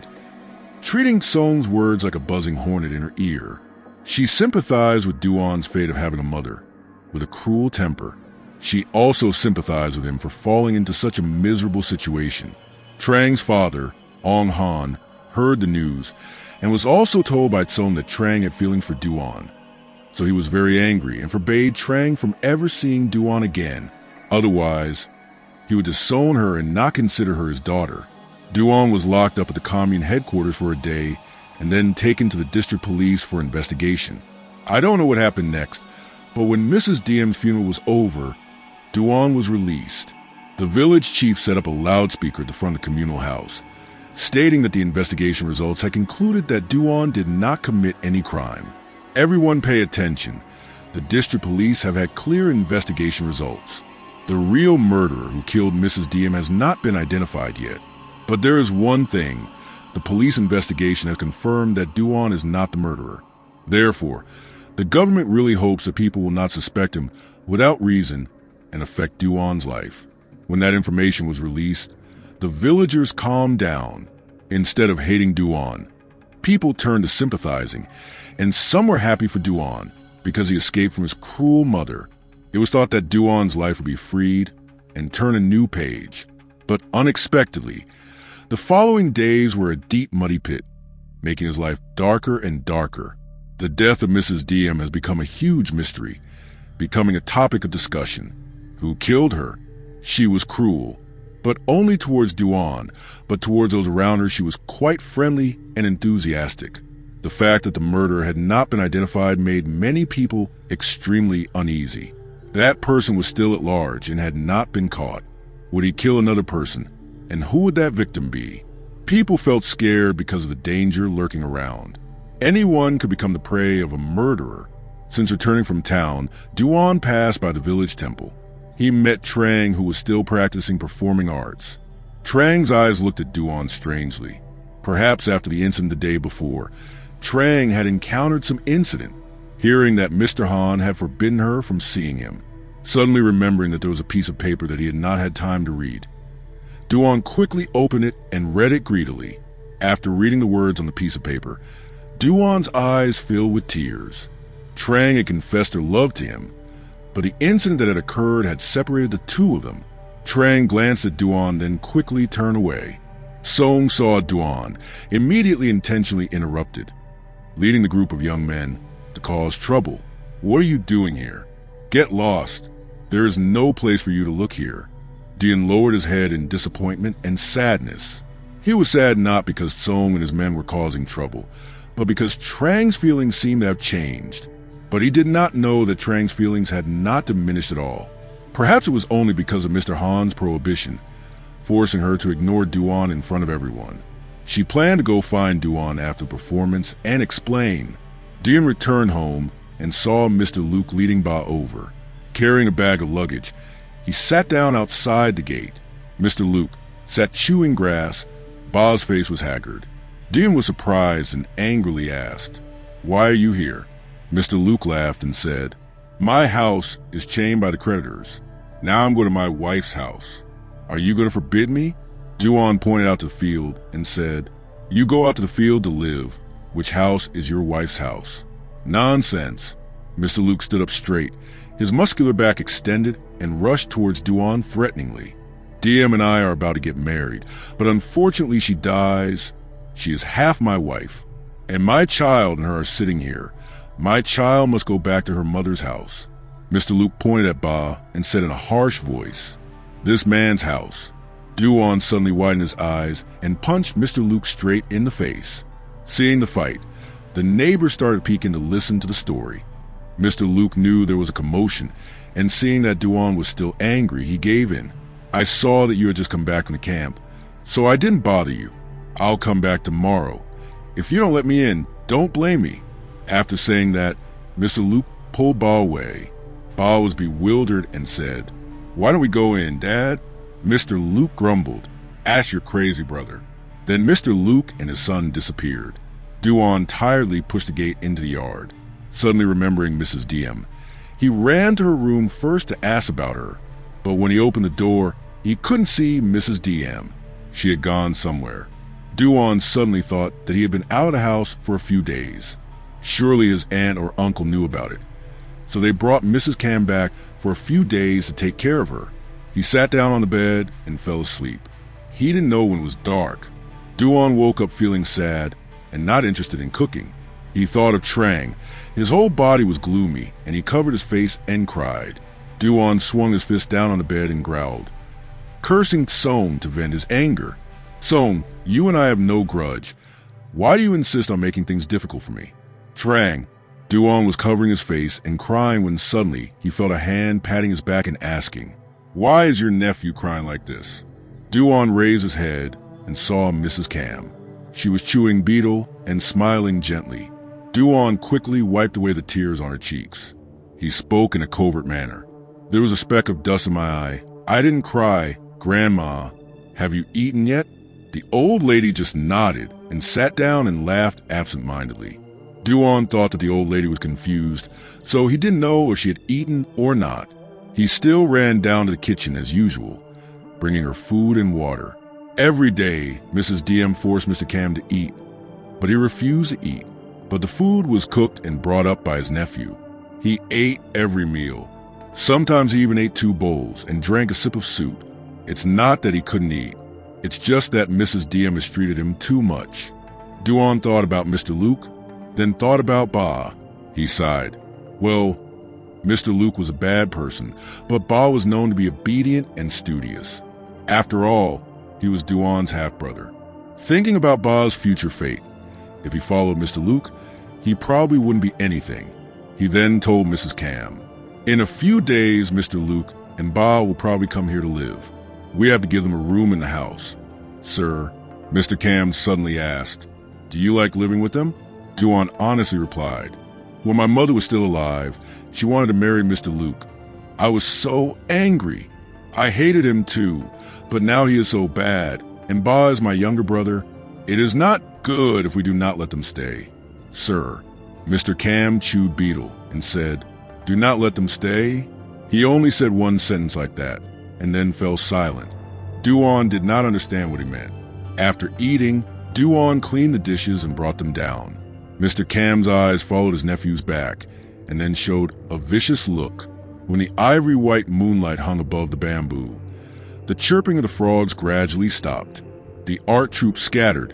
treating Song's words like a buzzing hornet in her ear. She sympathized with Duan's fate of having a mother, with a cruel temper. She also sympathized with him for falling into such a miserable situation. Trang's father, Ong Han, heard the news and was also told by Song that Trang had feelings for Duan. So he was very angry and forbade Trang from ever seeing Duan again. Otherwise, he would disown her and not consider her his daughter. Duan was locked up at the commune headquarters for a day and then taken to the district police for investigation. I don't know what happened next, but when Mrs. Diem's funeral was over, Duan was released. The village chief set up a loudspeaker at the front of the communal house, stating that the investigation results had concluded that Duan did not commit any crime. Everyone pay attention. The district police have had clear investigation results. The real murderer who killed Mrs. Diem has not been identified yet. But there is one thing. The police investigation has confirmed that Duan is not the murderer. Therefore, the government really hopes that people will not suspect him without reason and affect Duan's life. When that information was released, the villagers calmed down. Instead of hating Duan, people turned to sympathizing, and some were happy for Duan because he escaped from his cruel mother. It was thought that Duan's life would be freed and turn a new page. But unexpectedly, the following days were a deep, muddy pit, making his life darker and darker. The death of Mrs. Diem has become a huge mystery, becoming a topic of discussion. Who killed her? She was cruel, but only towards Duan, but towards those around her she was quite friendly and enthusiastic. The fact that the murderer had not been identified made many people extremely uneasy. That person was still at large and had not been caught. Would he kill another person? And who would that victim be? People felt scared because of the danger lurking around. Anyone could become the prey of a murderer. Since returning from town, Duan passed by the village temple. He met Trang, who was still practicing performing arts. Trang's eyes looked at Duan strangely. Perhaps after the incident the day before, Trang had encountered some incident, hearing that Mr. Han had forbidden her from seeing him. Suddenly remembering that there was a piece of paper that he had not had time to read, Duan quickly opened it and read it greedily. After reading the words on the piece of paper, Duan's eyes filled with tears. Trang had confessed her love to him, but the incident that had occurred had separated the two of them. Trang glanced at Duan, then quickly turned away. Song saw Duan, immediately intentionally interrupted, leading the group of young men to cause trouble. "What are you doing here? Get lost. There is no place for you to look here." Dian lowered his head in disappointment and sadness. He was sad not because Song and his men were causing trouble, but because Trang's feelings seemed to have changed. But he did not know that Trang's feelings had not diminished at all. Perhaps it was only because of Mr. Han's prohibition, forcing her to ignore Duan in front of everyone. She planned to go find Duan after the performance and explain. Dian returned home and saw Mr. Luke leading Ba over, carrying a bag of luggage. He sat down outside the gate. Mr. Luke sat chewing grass. Ba's face was haggard. Diem was surprised and angrily asked, "Why are you here?" Mr. Luke laughed and said, "My house is chained by the creditors. Now I'm going to my wife's house. Are you going to forbid me?" Duan pointed out to the field and said, "You go out to the field to live. Which house is your wife's house?" "Nonsense." Mr. Luke stood up straight. His muscular back extended and rushed towards Duan threateningly. "Diem and I are about to get married, but unfortunately she dies. She is half my wife, and my child and her are sitting here. My child must go back to her mother's house." Mr. Luke pointed at Ba and said in a harsh voice, "This man's house." Duan suddenly widened his eyes and punched Mr. Luke straight in the face. Seeing the fight, the neighbors started peeking to listen to the story. Mr. Luke knew there was a commotion, and seeing that Duan was still angry, he gave in. "I saw that you had just come back from the camp, so I didn't bother you. I'll come back tomorrow. If you don't let me in, don't blame me." After saying that, Mr. Luke pulled Ba away. Ba was bewildered and said, "Why don't we go in, Dad?" Mr. Luke grumbled, "Ask your crazy brother." Then Mr. Luke and his son disappeared. Duan tiredly pushed the gate into the yard. Suddenly remembering Mrs. Diem, he ran to her room first to ask about her, but when he opened the door, he couldn't see Mrs. Diem. She had gone somewhere. Duan suddenly thought that he had been out of the house for a few days. Surely his aunt or uncle knew about it. So they brought Mrs. Cam back for a few days to take care of her. He sat down on the bed and fell asleep. He didn't know when it was dark. Duan woke up feeling sad and not interested in cooking. He thought of Trang. His whole body was gloomy, and he covered his face and cried. Duan swung his fist down on the bed and growled, cursing Song to vent his anger. "Song, you and I have no grudge. Why do you insist on making things difficult for me?" "Trang." Duan was covering his face and crying when suddenly he felt a hand patting his back and asking, "Why is your nephew crying like this?" Duan raised his head and saw Mrs. Cam. She was chewing betel and smiling gently. Duan quickly wiped away the tears on her cheeks. He spoke in a covert manner. "There was a speck of dust in my eye. I didn't cry. Grandma, have you eaten yet?" The old lady just nodded and sat down and laughed absent-mindedly. Duan thought that the old lady was confused, so he didn't know if she had eaten or not. He still ran down to the kitchen as usual, bringing her food and water. Every day, Mrs. Diem forced Mr. Cam to eat, but he refused to eat. But the food was cooked and brought up by his nephew. He ate every meal. Sometimes he even ate 2 bowls and drank a sip of soup. It's not that he couldn't eat. It's just that Mrs. Diem mistreated him too much. Duan thought about Mr. Luke, then thought about Ba. He sighed. Well, Mr. Luke was a bad person, but Ba was known to be obedient and studious. After all, he was Duan's half-brother. Thinking about Ba's future fate, if he followed Mr. Luke, he probably wouldn't be anything. He then told Mrs. Cam, "In a few days, Mr. Luke and Ba will probably come here to live. We have to give them a room in the house." "Sir," Mr. Cam suddenly asked, "do you like living with them?" Duan honestly replied, "When my mother was still alive, she wanted to marry Mr. Luke. I was so angry. I hated him too, but now he is so bad, and Ba is my younger brother. It is not good if we do not let them stay." "Sir," Mr. Cam chewed betel and said, "Do not let them stay?" He only said one sentence like that, and then fell silent. Duan did not understand what he meant. After eating, Duan cleaned the dishes and brought them down. Mr. Cam's eyes followed his nephew's back, and then showed a vicious look. When the ivory-white moonlight hung above the bamboo, the chirping of the frogs gradually stopped. The art troupe scattered,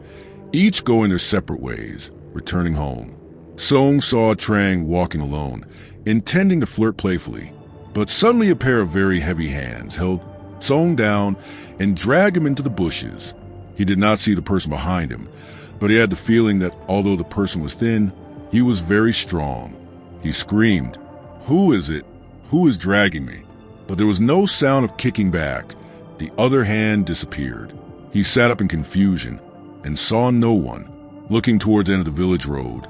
each going their separate ways, returning home. Song saw Trang walking alone, intending to flirt playfully, but suddenly a pair of very heavy hands held Song down and dragged him into the bushes. He did not see the person behind him, but he had the feeling that although the person was thin, he was very strong. He screamed, "Who is it? Who is dragging me?" But there was no sound of kicking back. The other hand disappeared. He sat up in confusion and saw no one. Looking towards the end of the village road,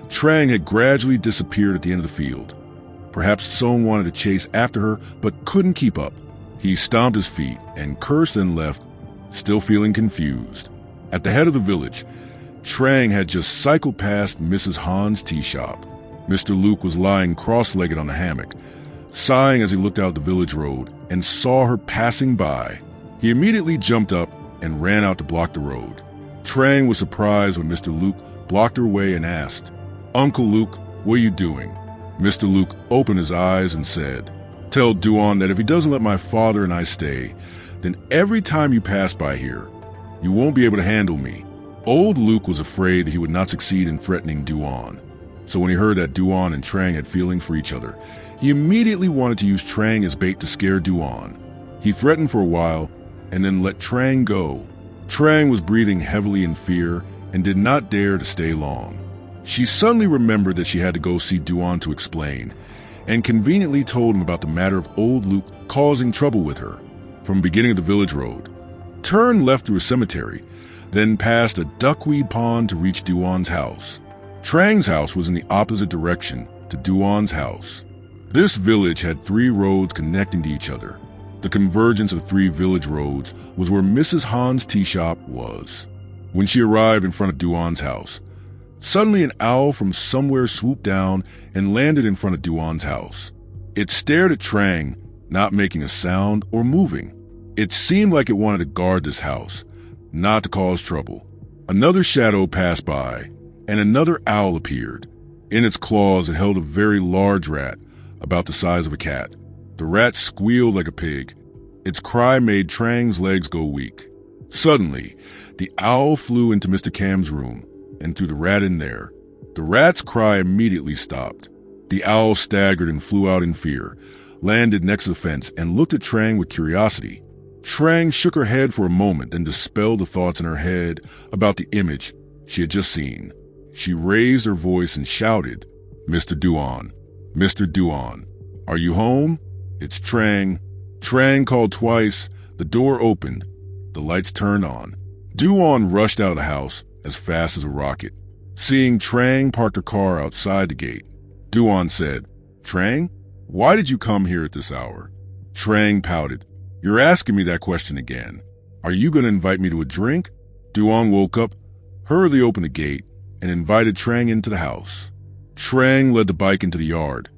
Trang had gradually disappeared at the end of the field. Perhaps Song wanted to chase after her, but couldn't keep up. He stomped his feet and cursed and left, still feeling confused. At the head of the village, Trang had just cycled past Mrs. Han's tea shop. Mr. Luke was lying cross-legged on a hammock, sighing as he looked out the village road and saw her passing by. He immediately jumped up and ran out to block the road. Trang was surprised when Mr. Luke blocked her way and asked, "Uncle Luke, what are you doing?" Mr. Luke opened his eyes and said, "Tell Duan that if he doesn't let my father and I stay, then every time you pass by here, you won't be able to handle me." Old Luke was afraid that he would not succeed in threatening Duan. So when he heard that Duan and Trang had feelings for each other, he immediately wanted to use Trang as bait to scare Duan. He threatened for a while and then let Trang go. Trang was breathing heavily in fear and did not dare to stay long. She suddenly remembered that she had to go see Duan to explain, and conveniently told him about the matter of old Luke causing trouble with her. From the beginning of the village road, turn left through a cemetery, then past a duckweed pond to reach Duan's house. Trang's house was in the opposite direction to Duan's house. This village had 3 roads connecting to each other. The convergence of 3 village roads was where Mrs. Han's tea shop was. When she arrived in front of Duan's house, suddenly an owl from somewhere swooped down and landed in front of Duan's house. It stared at Trang, not making a sound or moving. It seemed like it wanted to guard this house, not to cause trouble. Another shadow passed by, and another owl appeared. In its claws it held a very large rat, about the size of a cat. The rat squealed like a pig. Its cry made Trang's legs go weak. Suddenly, the owl flew into Mr. Cam's room and threw the rat in there. The rat's cry immediately stopped. The owl staggered and flew out in fear, landed next to the fence, and looked at Trang with curiosity. Trang shook her head for a moment and dispelled the thoughts in her head about the image she had just seen. She raised her voice and shouted, "Mr. Duan, Mr. Duan, are you home? It's Trang." Trang called twice. The door opened. The lights turned on. Duan rushed out of the house as fast as a rocket. Seeing Trang parked her car outside the gate, Duan said, "Trang, why did you come here at this hour?" Trang pouted. "You're asking me that question again. Are you going to invite me to a drink?" Duan woke up, hurriedly opened the gate, and invited Trang into the house. Trang led the bike into the yard,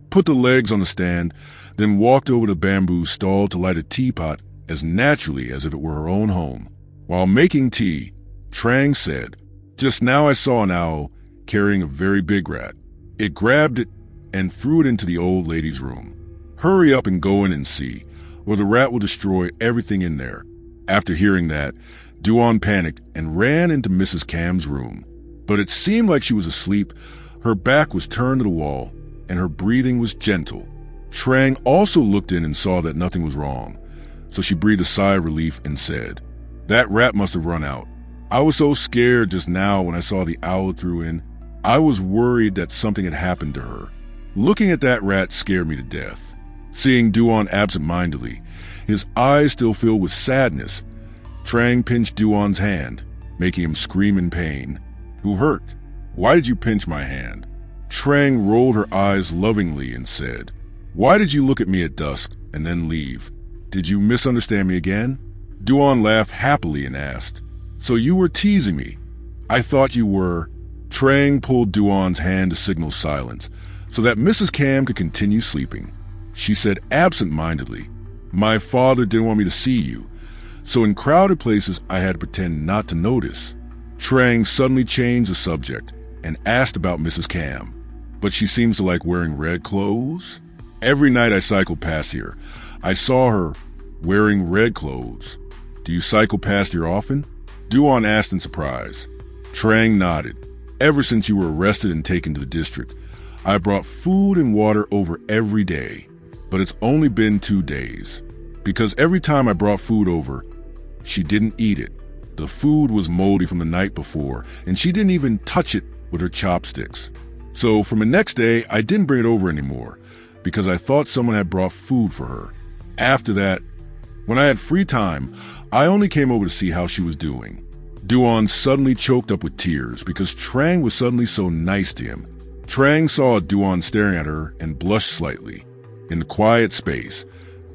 put the legs on the stand, then walked over to the bamboo stall to light a teapot as naturally as if it were her own home. While making tea, Trang said, "Just now I saw an owl carrying a very big rat. It grabbed it and threw it into the old lady's room. Hurry up and go in and see, or the rat will destroy everything in there." After hearing that, Duan panicked and ran into Mrs. Cam's room. But it seemed like she was asleep. Her back was turned to the wall, and her breathing was gentle. Trang also looked in and saw that nothing was wrong, so she breathed a sigh of relief and said, "That rat must have run out. I was so scared just now when I saw the owl it threw in. I was worried that something had happened to her. Looking at that rat scared me to death." Seeing Duan absent-mindedly, his eyes still filled with sadness, Trang pinched Duan's hand, making him scream in pain. "Who hurt? Why did you pinch my hand?" Trang rolled her eyes lovingly and said, "Why did you look at me at dusk and then leave? Did you misunderstand me again?" Duan laughed happily and asked, "So you were teasing me? I thought you were." Trang pulled Duan's hand to signal silence so that Mrs. Cam could continue sleeping. She said absent-mindedly, "My father didn't want me to see you, so in crowded places I had to pretend not to notice." Trang suddenly changed the subject and asked about Mrs. Cam. "But she seems to like wearing red clothes. Every night I cycled past here, I saw her wearing red clothes. Do you cycle past here often?" Duan asked in surprise. Trang nodded. "Ever since you were arrested and taken to the district, I brought food and water over every day, but it's only been 2 days. Because every time I brought food over, she didn't eat it. The food was moldy from the night before, and she didn't even touch it with her chopsticks. So from the next day, I didn't bring it over anymore, because I thought someone had brought food for her. After that, when I had free time, I only came over to see how she was doing." Duan suddenly choked up with tears because Trang was suddenly so nice to him. Trang saw Duan staring at her and blushed slightly. In the quiet space,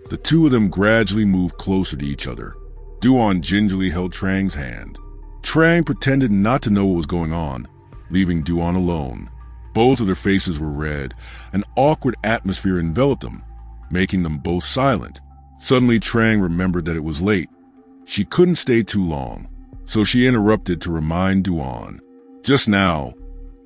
The two of them gradually moved closer to each other. Duan gingerly held Trang's hand. Trang pretended not to know what was going on, leaving Duan alone. Both of their faces were red. An awkward atmosphere enveloped them, making them both silent. Suddenly, Trang remembered that it was late. She couldn't stay too long, so she interrupted to remind Duan. Just now,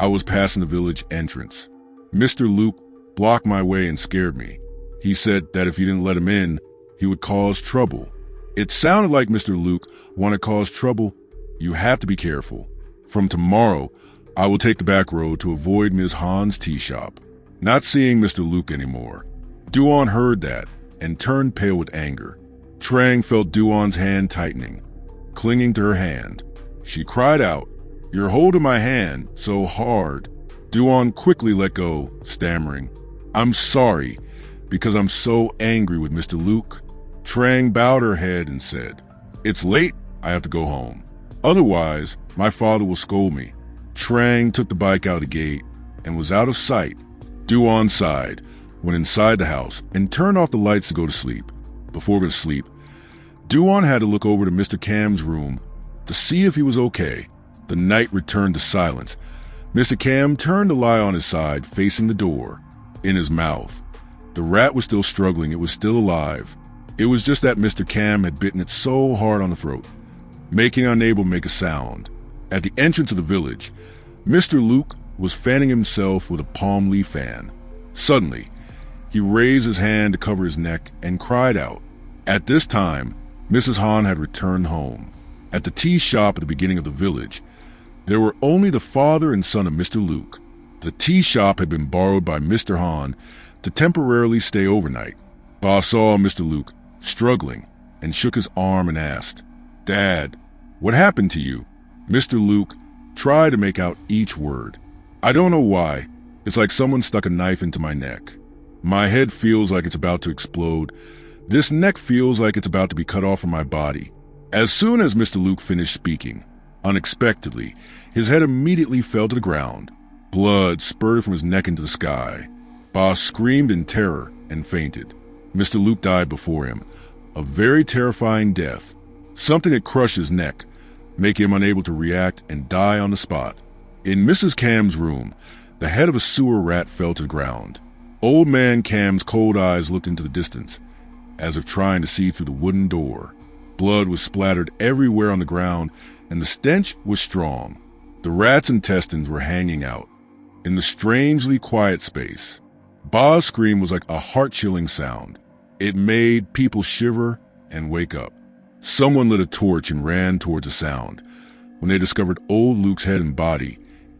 I was passing the village entrance. Mr. Luke blocked my way and scared me. He said that if you didn't let him in, he would cause trouble. It sounded like Mr. Luke wanted to cause trouble. You have to be careful. From tomorrow, I will take the back road to avoid Ms. Han's tea shop. Not seeing Mr. Luke anymore. Duan heard that and turned pale with anger. Trang felt Duan's hand tightening, clinging to her hand. She cried out, "You're holding my hand so hard." Duan quickly let go, stammering, "I'm sorry, because I'm so angry with Mr. Luke." Trang bowed her head and said, "It's late, I have to go home. Otherwise, my father will scold me." Trang took the bike out of the gate and was out of sight. Duan sighed, went inside the house, and turned off the lights to go to sleep. Before going to sleep, Duan had to look over to Mr. Cam's room to see if he was okay. The night returned to silence. Mr. Cam turned to lie on his side, facing the door. In his mouth, the rat was still struggling. It was still alive. It was just that Mr. Cam had bitten it so hard on the throat, making it unable to make a sound. At the entrance of the village, Mr. Luke was fanning himself with a palm leaf fan. Suddenly, he raised his hand to cover his neck and cried out. At this time, Mrs. Han had returned home. At the tea shop at the beginning of the village, there were only the father and son of Mr. Luke. The tea shop had been borrowed by Mr. Han to temporarily stay overnight. Ba saw Mr. Luke struggling and shook his arm and asked, "Dad, what happened to you?" Mr. Luke tried to make out each word. "I don't know why. It's like someone stuck a knife into my neck. My head feels like it's about to explode. This neck feels like it's about to be cut off from my body." As soon as Mr. Luke finished speaking, unexpectedly, his head immediately fell to the ground. Blood spurted from his neck into the sky. Ba screamed in terror and fainted. Mr. Luke died before him, a very terrifying death. Something had crushed his neck, making him unable to react and die on the spot. In Mrs. Cam's room, the head of a sewer rat fell to the ground. Old man Cam's cold eyes looked into the distance, as if trying to see through the wooden door. Blood was splattered everywhere on the ground, and the stench was strong. The rat's intestines were hanging out. In the strangely quiet space, Ba's scream was like a heart-chilling sound. It made people shiver and wake up. Someone lit a torch and ran towards the sound. When they discovered old Luke's head and body,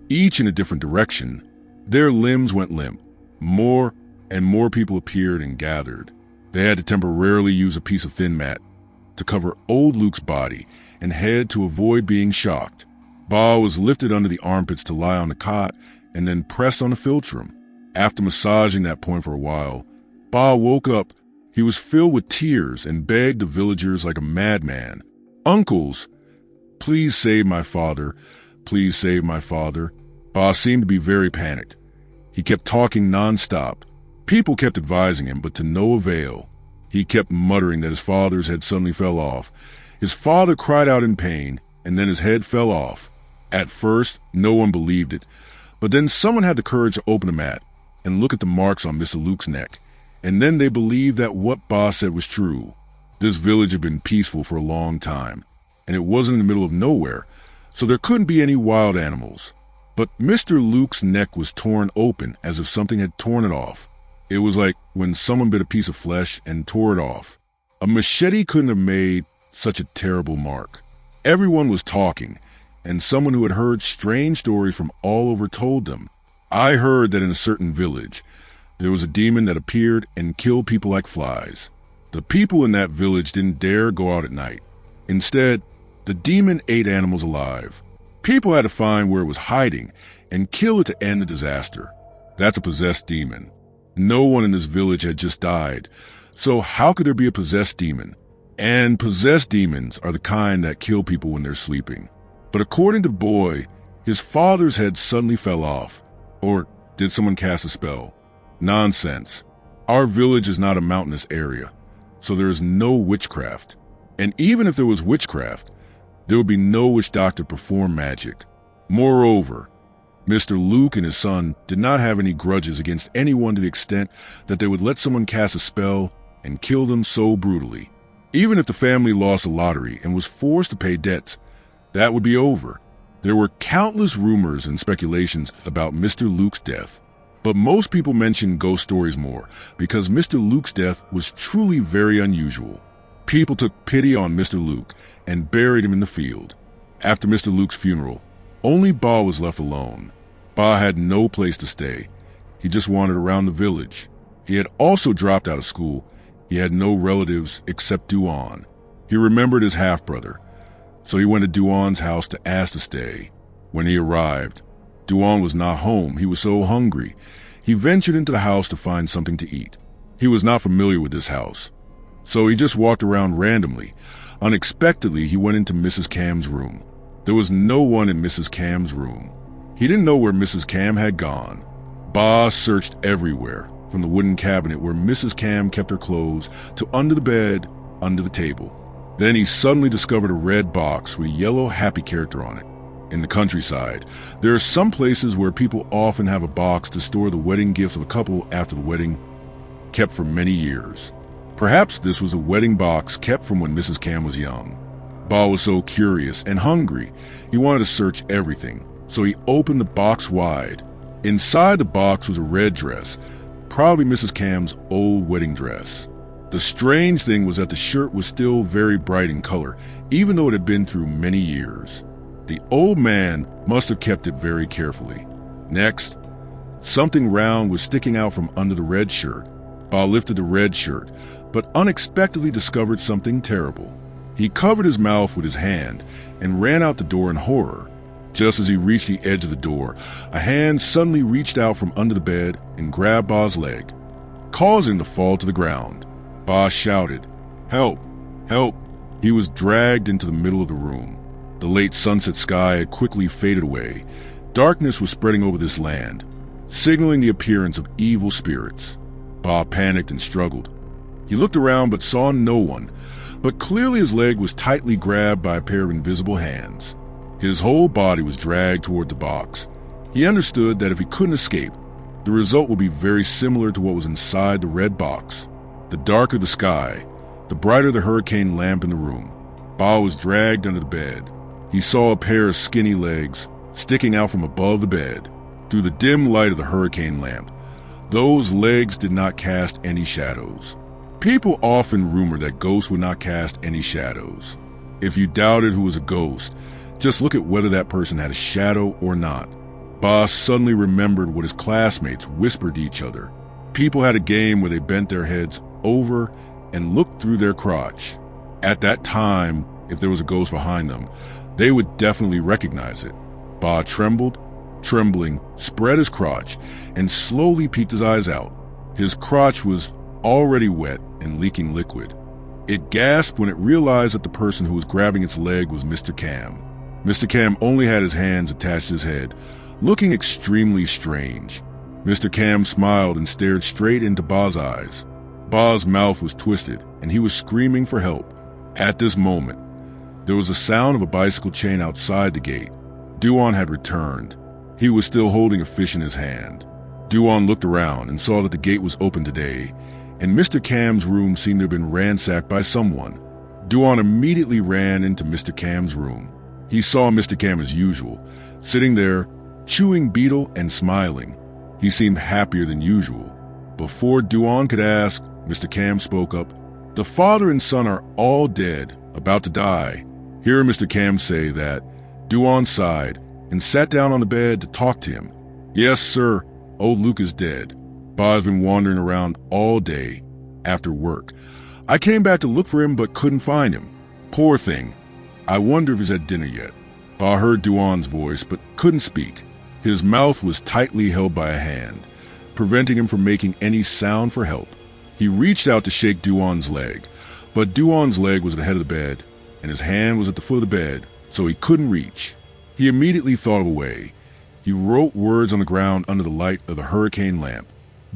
each in a different direction, their limbs went limp. More and more people appeared and gathered. They had to temporarily use a piece of thin mat to cover old Luke's body and head to avoid being shocked. Ba was lifted under the armpits to lie on the cot and then pressed on the philtrum. After massaging that point for a while, Ba woke up. He was filled with tears and begged the villagers like a madman, "Uncles, please save my father. Please save my father." Ba seemed to be very panicked. He kept talking nonstop. People kept advising him, but to no avail. He kept muttering that his father's head suddenly fell off. His father cried out in pain, and then his head fell off. At first, no one believed it, but then someone had the courage to open the mat and look at the marks on Mr. Luke's neck, and then they believed that what Ba said was true. This village had been peaceful for a long time, and it wasn't in the middle of nowhere, so there couldn't be any wild animals. But Mr. Luke's neck was torn open as if something had torn it off. It was like when someone bit a piece of flesh and tore it off. A machete couldn't have made such a terrible mark. Everyone was talking, and someone who had heard strange stories from all over told them. I heard that in a certain village, there was a demon that appeared and killed people like flies. The people in that village didn't dare go out at night. Instead, the demon ate animals alive. People had to find where it was hiding and kill it to end the disaster. That's a possessed demon. No one in this village had just died, so how could there be a possessed demon? And possessed demons are the kind that kill people when they're sleeping. But according to Boy, his father's head suddenly fell off. Or did someone cast a spell? Nonsense. Our village is not a mountainous area. so there is no witchcraft. And even if there was witchcraft, there would be no witch doctor to perform magic. Moreover, Mr. Luke and his son did not have any grudges against anyone to the extent that they would let someone cast a spell and kill them so brutally. Even if the family lost a lottery and was forced to pay debts, that would be over. There were countless rumors and speculations about Mr. Luke's death, but most people mention ghost stories more because Mr. Luke's death was truly very unusual. People took pity on Mr. Luke and buried him in the field. After Mr. Luke's funeral, only Ba was left alone. Ba had no place to stay. He just wandered around the village. He had also dropped out of school. He had no relatives except Duan. He remembered his half-brother, so he went to Duan's house to ask to stay. When he arrived, Duan was not home. He was so hungry. He ventured into the house to find something to eat. He was not familiar with this house, so he just walked around randomly. Unexpectedly, he went into Mrs. Cam's room. There was no one in Mrs. Cam's room. He didn't know where Mrs. Cam had gone. Ba searched everywhere, from the wooden cabinet where Mrs. Cam kept her clothes to under the bed, under the table. Then he suddenly discovered a red box with a yellow happy character on it. In the countryside, there are some places where people often have a box to store the wedding gifts of a couple after the wedding, kept for many years. Perhaps this was a wedding box kept from when Mrs. Cam was young. Ba was so curious and hungry, he wanted to search everything, so he opened the box wide. Inside the box was a red dress, probably Mrs. Cam's old wedding dress. The strange thing was that the shirt was still very bright in color, even though it had been through many years. The old man must have kept it very carefully. Next, something round was sticking out from under the red shirt. Ba lifted the red shirt, but unexpectedly discovered something terrible. He covered his mouth with his hand and ran out the door in horror. Just as he reached the edge of the door, a hand suddenly reached out from under the bed and grabbed Ba's leg, causing him to fall to the ground. Ba shouted, "Help! Help!" He was dragged into the middle of the room. The late sunset sky had quickly faded away. Darkness was spreading over this land, signaling the appearance of evil spirits. Ba panicked and struggled. He looked around but saw no one, but clearly his leg was tightly grabbed by a pair of invisible hands. His whole body was dragged toward the box. He understood that if he couldn't escape, the result would be very similar to what was inside the red box. The darker the sky, the brighter the hurricane lamp in the room. Ba was dragged under the bed. He saw a pair of skinny legs sticking out from above the bed. Through the dim light of the hurricane lamp, those legs did not cast any shadows. People often rumor that ghosts would not cast any shadows. If you doubted who was a ghost, just look at whether that person had a shadow or not. Ba suddenly remembered what his classmates whispered to each other. People had a game where they bent their heads over and looked through their crotch. At that time, if there was a ghost behind them, they would definitely recognize it. Ba trembled, trembling, spread his crotch, and slowly peeked his eyes out. His crotch was already wet and leaking liquid. It gasped when it realized that the person who was grabbing its leg was Mr. Cam. Mr. Cam only had his hands attached to his head, looking extremely strange. Mr. Cam smiled and stared straight into Ba's eyes. Ba's mouth was twisted, and he was screaming for help. At this moment, there was a sound of a bicycle chain outside the gate. Duan had returned. He was still holding a fish in his hand. Duan looked around and saw that the gate was open today, and Mr. Cam's room seemed to have been ransacked by someone. Duan immediately ran into Mr. Cam's room. He saw Mr. Cam as usual, sitting there, chewing betel and smiling. He seemed happier than usual. Before Duan could ask, Mr. Cam spoke up. "The father and son are all dead, about to die." Hearing Mr. Cam say that, Duan sighed and sat down on the bed to talk to him. "Yes, sir, old Luke is dead. Ba has been wandering around all day after work. I came back to look for him but couldn't find him. Poor thing. I wonder if he's had dinner yet." Ba heard Duan's voice but couldn't speak. His mouth was tightly held by a hand, preventing him from making any sound for help. He reached out to shake Duan's leg, but Duan's leg was at the head of the bed, and his hand was at the foot of the bed, so he couldn't reach. He immediately thought of a way. He wrote words on the ground under the light of the hurricane lamp.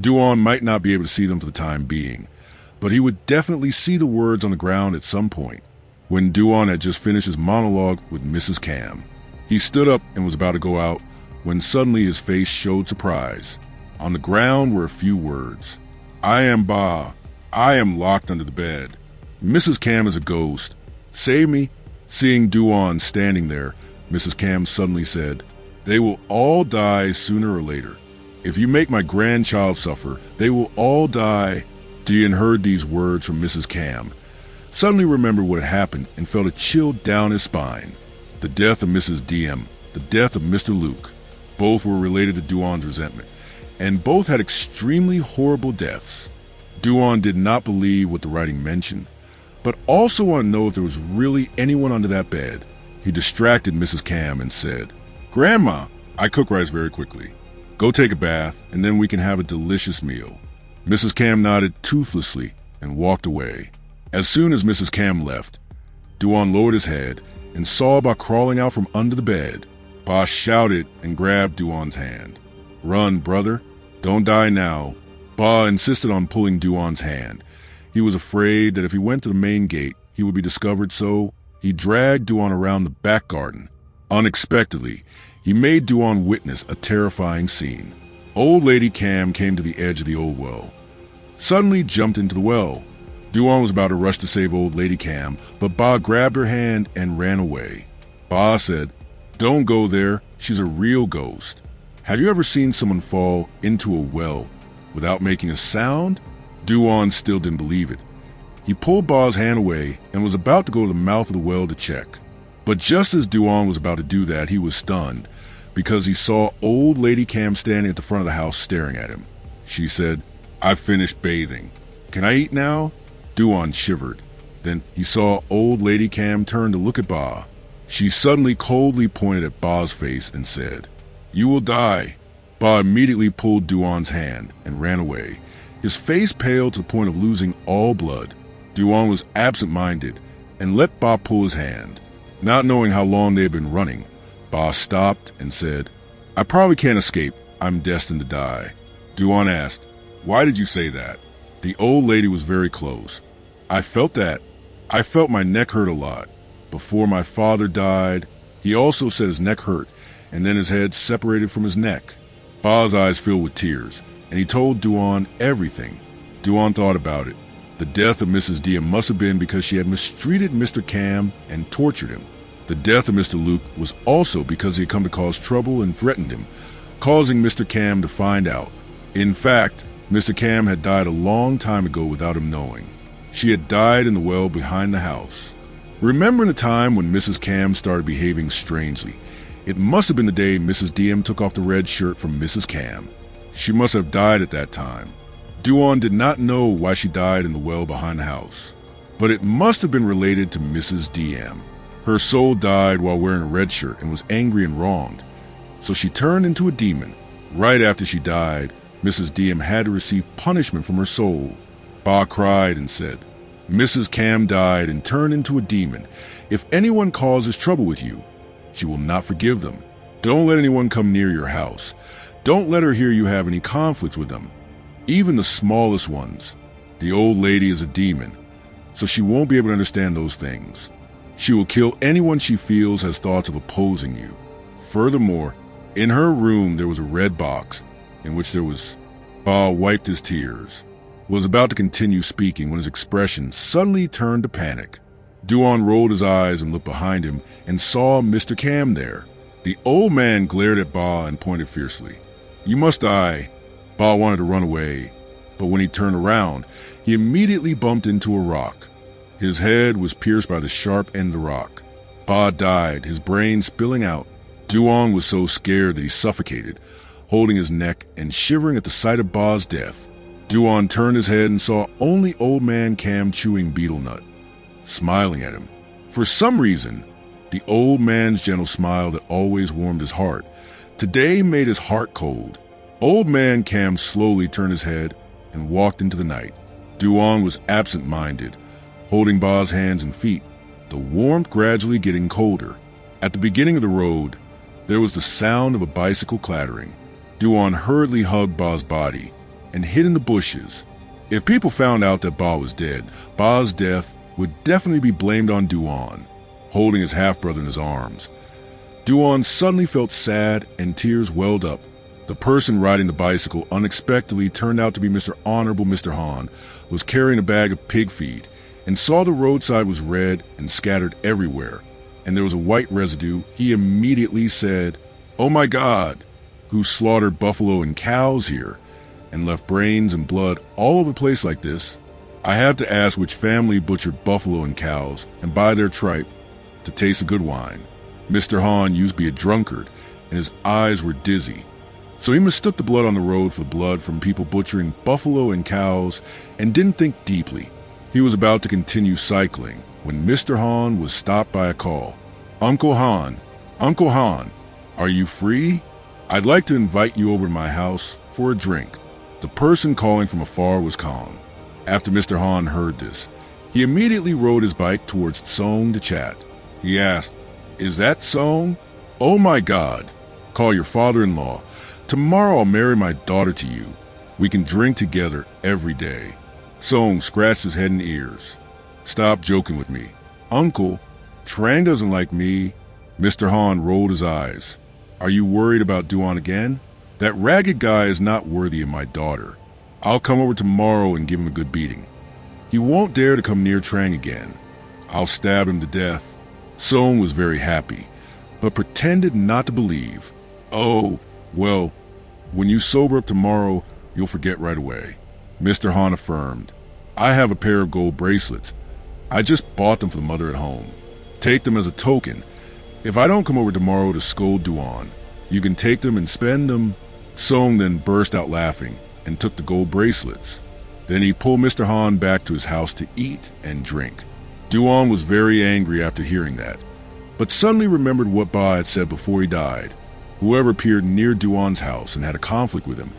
Duan might not be able to see them for the time being, but he would definitely see the words on the ground at some point. When Duan had just finished his monologue with Mrs. Cam, he stood up and was about to go out when suddenly his face showed surprise. On the ground were a few words. "I am Ba. I am locked under the bed. Mrs. Cam is a ghost. Save me." Seeing Duan standing there, Mrs. Cam suddenly said, "They will all die sooner or later. If you make my grandchild suffer, they will all die." Dian heard these words from Mrs. Cam, suddenly remembered what had happened and felt a chill down his spine. The death of Mrs. Diem, the death of Mr. Luke, both were related to Duan's resentment, and both had extremely horrible deaths. Duan did not believe what the writing mentioned, but also wanted to know if there was really anyone under that bed. He distracted Mrs. Cam and said, "Grandma, I cook rice very quickly. Go take a bath, and then we can have a delicious meal." Mrs. Cam nodded toothlessly and walked away. As soon as Mrs. Cam left, Duan lowered his head and saw Ba crawling out from under the bed. Ba shouted and grabbed Duan's hand. "Run, brother. Don't die now." Ba insisted on pulling Duan's hand. He was afraid that if he went to the main gate, he would be discovered, so he dragged Duan around the back garden. Unexpectedly, he made Duan witness a terrifying scene. Old Lady Cam came to the edge of the old well, suddenly jumped into the well. Duan was about to rush to save Old Lady Cam, but Ba grabbed her hand and ran away. Ba said, "Don't go there. She's a real ghost." Have you ever seen someone fall into a well without making a sound? Duan still didn't believe it. He pulled Ba's hand away and was about to go to the mouth of the well to check. But just as Duan was about to do that, he was stunned because he saw Old Lady Cam standing at the front of the house staring at him. She said, "I've finished bathing. Can I eat now?" Duan shivered. Then he saw Old Lady Cam turn to look at Ba. She suddenly coldly pointed at Ba's face and said, "You will die." Ba immediately pulled Duan's hand and ran away, his face pale to the point of losing all blood. Duan was absent-minded and let Ba pull his hand. Not knowing how long they had been running, Ba stopped and said, "I probably can't escape. I'm destined to die." Duan asked, "Why did you say that?" The old lady was very close. "I felt that. I felt my neck hurt a lot. Before my father died, he also said his neck hurt, and then his head separated from his neck." Ba's eyes filled with tears, and he told Duan everything. Duan thought about it. The death of Mrs. Diem must have been because she had mistreated Mr. Cam and tortured him. The death of Mr. Luke was also because he had come to cause trouble and threatened him, causing Mr. Cam to find out. In fact, Mr. Cam had died a long time ago without him knowing. She had died in the well behind the house. Remembering the time when Mrs. Cam started behaving strangely, it must have been the day Mrs. Diem took off the red shirt from Mrs. Cam. She must have died at that time. Duan did not know why she died in the well behind the house, but it must have been related to Mrs. Diem. Her soul died while wearing a red shirt and was angry and wronged, so she turned into a demon. Right after she died, Mrs. Diem had to receive punishment from her soul. Ba cried and said, "Mrs. Cam died and turned into a demon. If anyone causes trouble with you, she will not forgive them. Don't let anyone come near your house. Don't let her hear you have any conflicts with them, even the smallest ones. The old lady is a demon, so she won't be able to understand those things. She will kill anyone she feels has thoughts of opposing you." Furthermore, in her room there was a red box in which there was... Ba wiped his tears, was about to continue speaking when his expression suddenly turned to panic. Duan rolled his eyes and looked behind him and saw Mr. Cam there. The old man glared at Ba and pointed fiercely. "You must die." Ba wanted to run away, but when he turned around, he immediately bumped into a rock. His head was pierced by the sharp end of the rock. Ba died, his brain spilling out. Duan was so scared that he suffocated, holding his neck and shivering at the sight of Ba's death. Duan turned his head and saw only Old Man Cam chewing betel nut, smiling at him. For some reason, the old man's gentle smile that always warmed his heart today made his heart cold. Old Man Cam slowly turned his head and walked into the night. Duan was absent-minded, holding Ba's hands and feet, the warmth gradually getting colder. At the beginning of the road, there was the sound of a bicycle clattering. Duan hurriedly hugged Ba's body and hid in the bushes. If people found out that Ba was dead, Ba's death would definitely be blamed on Duan, holding his half-brother in his arms. Duan suddenly felt sad and tears welled up. The person riding the bicycle unexpectedly turned out to be Mr. Honorable Mr. Han, was carrying a bag of pig feed, and saw the roadside was red and scattered everywhere, and there was a white residue. He immediately said, "Oh my God, who slaughtered buffalo and cows here, and left brains and blood all over the place like this? I have to ask which family butchered buffalo and cows, and buy their tripe to taste a good wine." Mr. Han used to be a drunkard, and his eyes were dizzy, so he mistook the blood on the road for blood from people butchering buffalo and cows, and didn't think deeply. He was about to continue cycling when Mr. Han was stopped by a call. Uncle Han, are you free? I'd like to invite you over to my house for a drink." The person calling from afar was Kong. After Mr. Han heard this, he immediately rode his bike towards Song to chat. He asked, "Is that Song? Oh my God, call your father-in-law. Tomorrow I'll marry my daughter to you. We can drink together every day." Song scratched his head and ears. "Stop joking with me. Uncle, Trang doesn't like me." Mr. Han rolled his eyes. "Are you worried about Duan again? That ragged guy is not worthy of my daughter. I'll come over tomorrow and give him a good beating. He won't dare to come near Trang again. I'll stab him to death." Song was very happy, but pretended not to believe. "Oh, well, when you sober up tomorrow, you'll forget right away." Mr. Han affirmed, "I have a pair of gold bracelets. I just bought them for the mother at home. Take them as a token. If I don't come over tomorrow to scold Duan, you can take them and spend them." Song then burst out laughing and took the gold bracelets. Then he pulled Mr. Han back to his house to eat and drink. Duan was very angry after hearing that, but suddenly remembered what Ba had said before he died. Whoever appeared near Duan's house and had a conflict with him,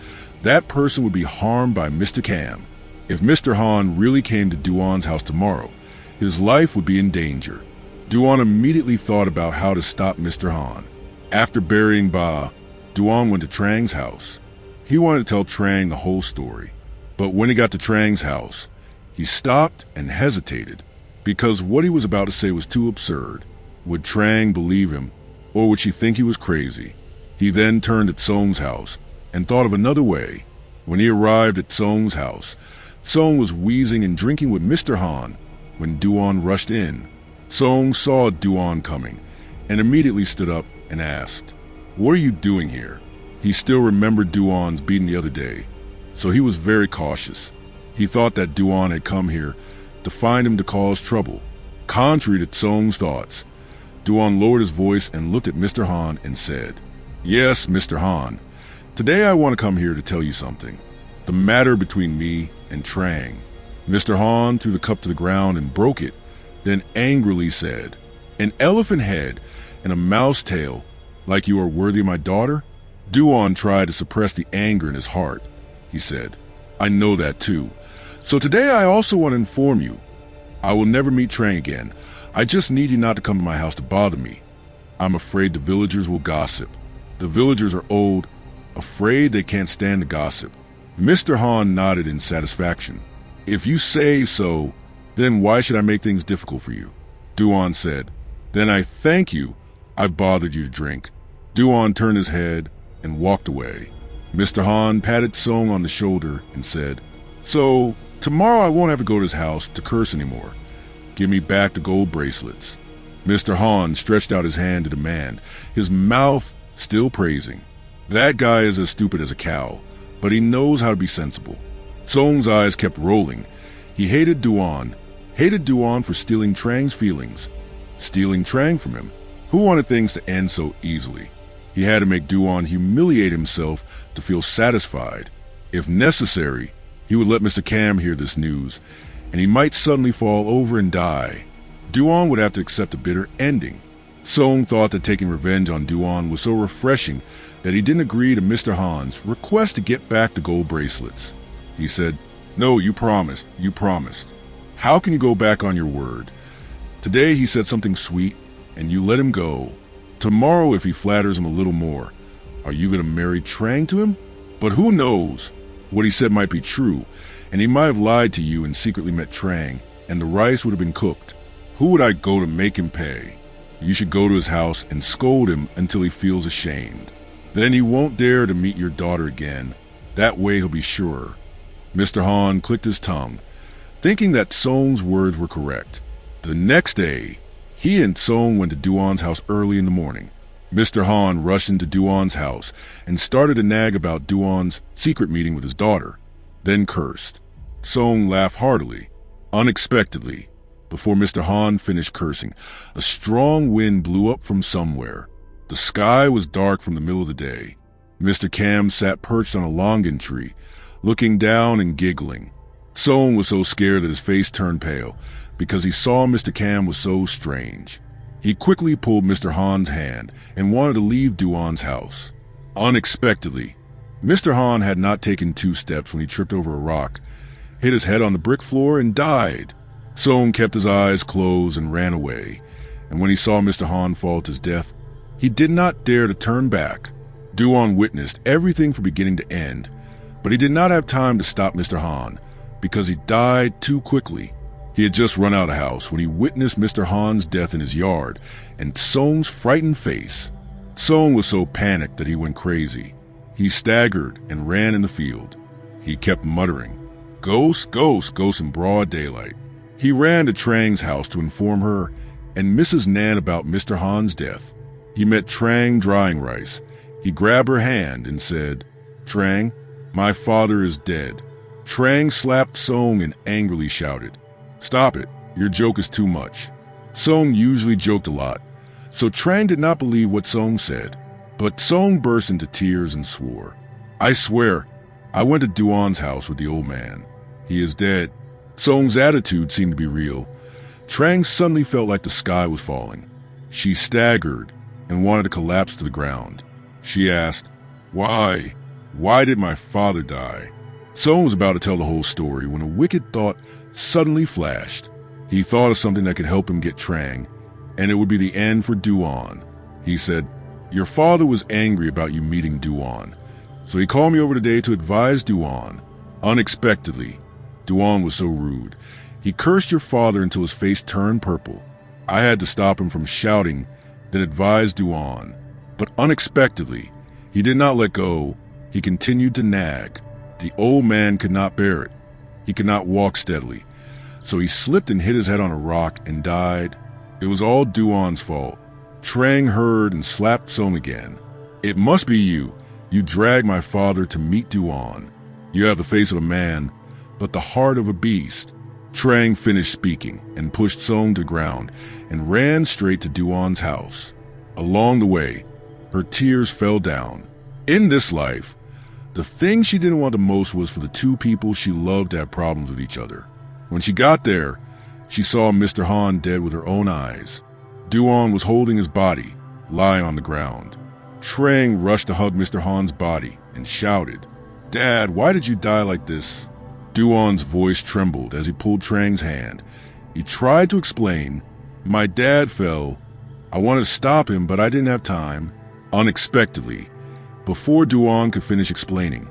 that person would be harmed by Mr. Cam. If Mr. Han really came to Duan's house tomorrow, his life would be in danger. Duan immediately thought about how to stop Mr. Han. After burying Ba, Duan went to Trang's house. He wanted to tell Trang the whole story, but when he got to Trang's house, he stopped and hesitated, because what he was about to say was too absurd. Would Trang believe him, or would she think he was crazy? He then turned at Song's house and thought of another way. When he arrived at Song's house, Song was wheezing and drinking with Mr. Han when Duan rushed in. Song saw Duan coming and immediately stood up and asked, "What are you doing here?" He still remembered Duan's beating the other day, so he was very cautious. He thought that Duan had come here to find him to cause trouble. Contrary to Song's thoughts, Duan lowered his voice and looked at Mr. Han and said, "Yes, Mr. Han, today I want to come here to tell you something. The matter between me and Trang." Mr. Han threw the cup to the ground and broke it, then angrily said, "An elephant head and a mouse tail, like you are worthy of my daughter?" Duan tried to suppress the anger in his heart. He said, "I know that too. So today I also want to inform you, I will never meet Trang again. I just need you not to come to my house to bother me. I'm afraid the villagers will gossip. The villagers are old, afraid they can't stand the gossip." Mr. Han nodded in satisfaction. "If you say so, then why should I make things difficult for you?" Duan said, "Then I thank you I bothered you to drink." Duan turned his head and walked away. Mr. Han patted Song on the shoulder and said, "So, tomorrow I won't have to go to his house to curse anymore. Give me back the gold bracelets." Mr. Han stretched out his hand to the man, his mouth still praising. "That guy is as stupid as a cow, but he knows how to be sensible." Song's eyes kept rolling. He hated Duan for stealing Trang's feelings, stealing Trang from him. Who wanted things to end so easily? He had to make Duan humiliate himself to feel satisfied. If necessary, he would let Mr. Cam hear this news, and he might suddenly fall over and die. Duan would have to accept a bitter ending. Song thought that taking revenge on Duan was so refreshing that he didn't agree to Mr. Han's request to get back the gold bracelets. He said, "No, you promised. How can you go back on your word? Today he said something sweet, and you let him go. Tomorrow, if he flatters him a little more, are you going to marry Trang to him? But who knows? What he said might be true, and he might have lied to you and secretly met Trang, and the rice would have been cooked. Who would I go to make him pay? You should go to his house and scold him until he feels ashamed. Then he won't dare to meet your daughter again. That way he'll be sure." Mr. Han clicked his tongue, thinking that Song's words were correct. The next day, he and Song went to Duan's house early in the morning. Mr. Han rushed into Duan's house and started to nag about Duan's secret meeting with his daughter, then cursed. Song laughed heartily. Unexpectedly, before Mr. Han finished cursing, a strong wind blew up from somewhere. The sky was dark from the middle of the day. Mr. Kam sat perched on a longan tree, looking down and giggling. Song was so scared that his face turned pale, because he saw Mr. Kam was so strange. He quickly pulled Mr. Han's hand and wanted to leave Duan's house. Unexpectedly, Mr. Han had not taken 2 steps when he tripped over a rock, hit his head on the brick floor, and died. Song kept his eyes closed and ran away, and when he saw Mr. Han fall to his death, he did not dare to turn back. Duan witnessed everything from beginning to end, but he did not have time to stop Mr. Han, because he died too quickly. He had just run out of the house when he witnessed Mr. Han's death in his yard and Song's frightened face. Song was so panicked that he went crazy. He staggered and ran in the field. He kept muttering, "Ghost, ghost, ghost," in broad daylight. He ran to Trang's house to inform her and Mrs. Nan about Mr. Han's death. He met Trang drying rice. He grabbed her hand and said, "Trang, my father is dead." Trang slapped Song and angrily shouted, "Stop it, your joke is too much." Song usually joked a lot, so Trang did not believe what Song said. But Song burst into tears and swore, "I swear, I went to Duan's house with the old man. He is dead." Song's attitude seemed to be real. Trang suddenly felt like the sky was falling. She staggered and wanted to collapse to the ground. She asked, "Why? Why did my father die?" Song was about to tell the whole story when a wicked thought suddenly flashed. He thought of something that could help him get Trang, and it would be the end for Duan. He said, "Your father was angry about you meeting Duan, so he called me over today to advise Duan." Unexpectedly, Duan was so rude. He cursed your father until his face turned purple. I had to stop him from shouting, then advised Duan. But unexpectedly, he did not let go. He continued to nag. The old man could not bear it. He could not walk steadily, so he slipped and hit his head on a rock and died. It was all Duan's fault. Trang heard and slapped Song again. "It must be you. You dragged my father to meet Duan. You have the face of a man, but the heart of a beast." Trang finished speaking and pushed Song to the ground and ran straight to Duan's house. Along the way, her tears fell down. In this life, the thing she didn't want the most was for the 2 people she loved to have problems with each other. When she got there, she saw Mr. Han dead with her own eyes. Duan was holding his body, lying on the ground. Trang rushed to hug Mr. Han's body and shouted, "Dad, why did you die like this?" Duan's voice trembled as he pulled Trang's hand. He tried to explain, "My dad fell. I wanted to stop him, but I didn't have time." Unexpectedly, before Duan could finish explaining,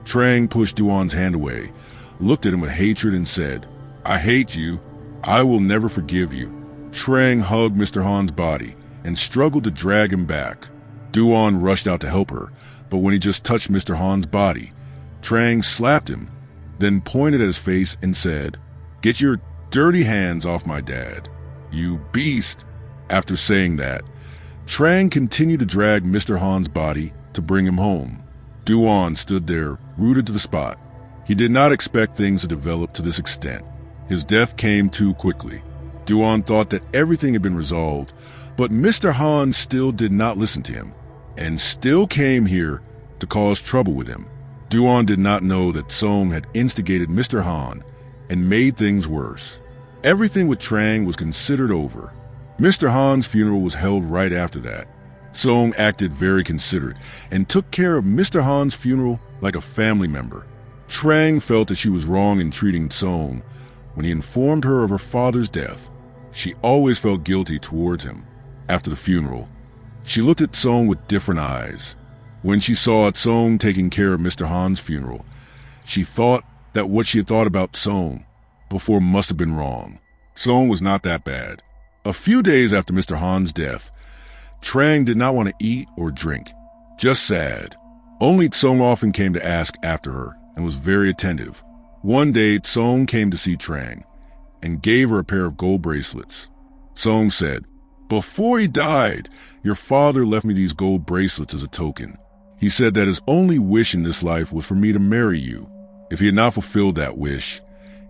Trang pushed Duan's hand away, looked at him with hatred and said, "I hate you. I will never forgive you." Trang hugged Mr. Han's body and struggled to drag him back. Duan rushed out to help her, but when he just touched Mr. Han's body, Trang slapped him, then pointed at his face and said, "Get your dirty hands off my dad, you beast." After saying that, Trang continued to drag Mr. Han's body to bring him home. Duan stood there, rooted to the spot. He did not expect things to develop to this extent. His death came too quickly. Duan thought that everything had been resolved, but Mr. Han still did not listen to him, and still came here to cause trouble with him. Duan did not know that Song had instigated Mr. Han and made things worse. Everything with Trang was considered over. Mr. Han's funeral was held right after that. Song acted very considerate and took care of Mr. Han's funeral like a family member. Trang felt that she was wrong in treating Song when he informed her of her father's death. She always felt guilty towards him. After the funeral, she looked at Song with different eyes. When she saw Song taking care of Mr. Han's funeral, she thought that what she had thought about Song before must have been wrong. Song was not that bad. A few days after Mr. Han's death, Trang did not want to eat or drink, just sad. Only Song often came to ask after her and was very attentive. One day, Song came to see Trang and gave her a pair of gold bracelets. Song said, "Before he died, your father left me these gold bracelets as a token. He said that his only wish in this life was for me to marry you. If he had not fulfilled that wish,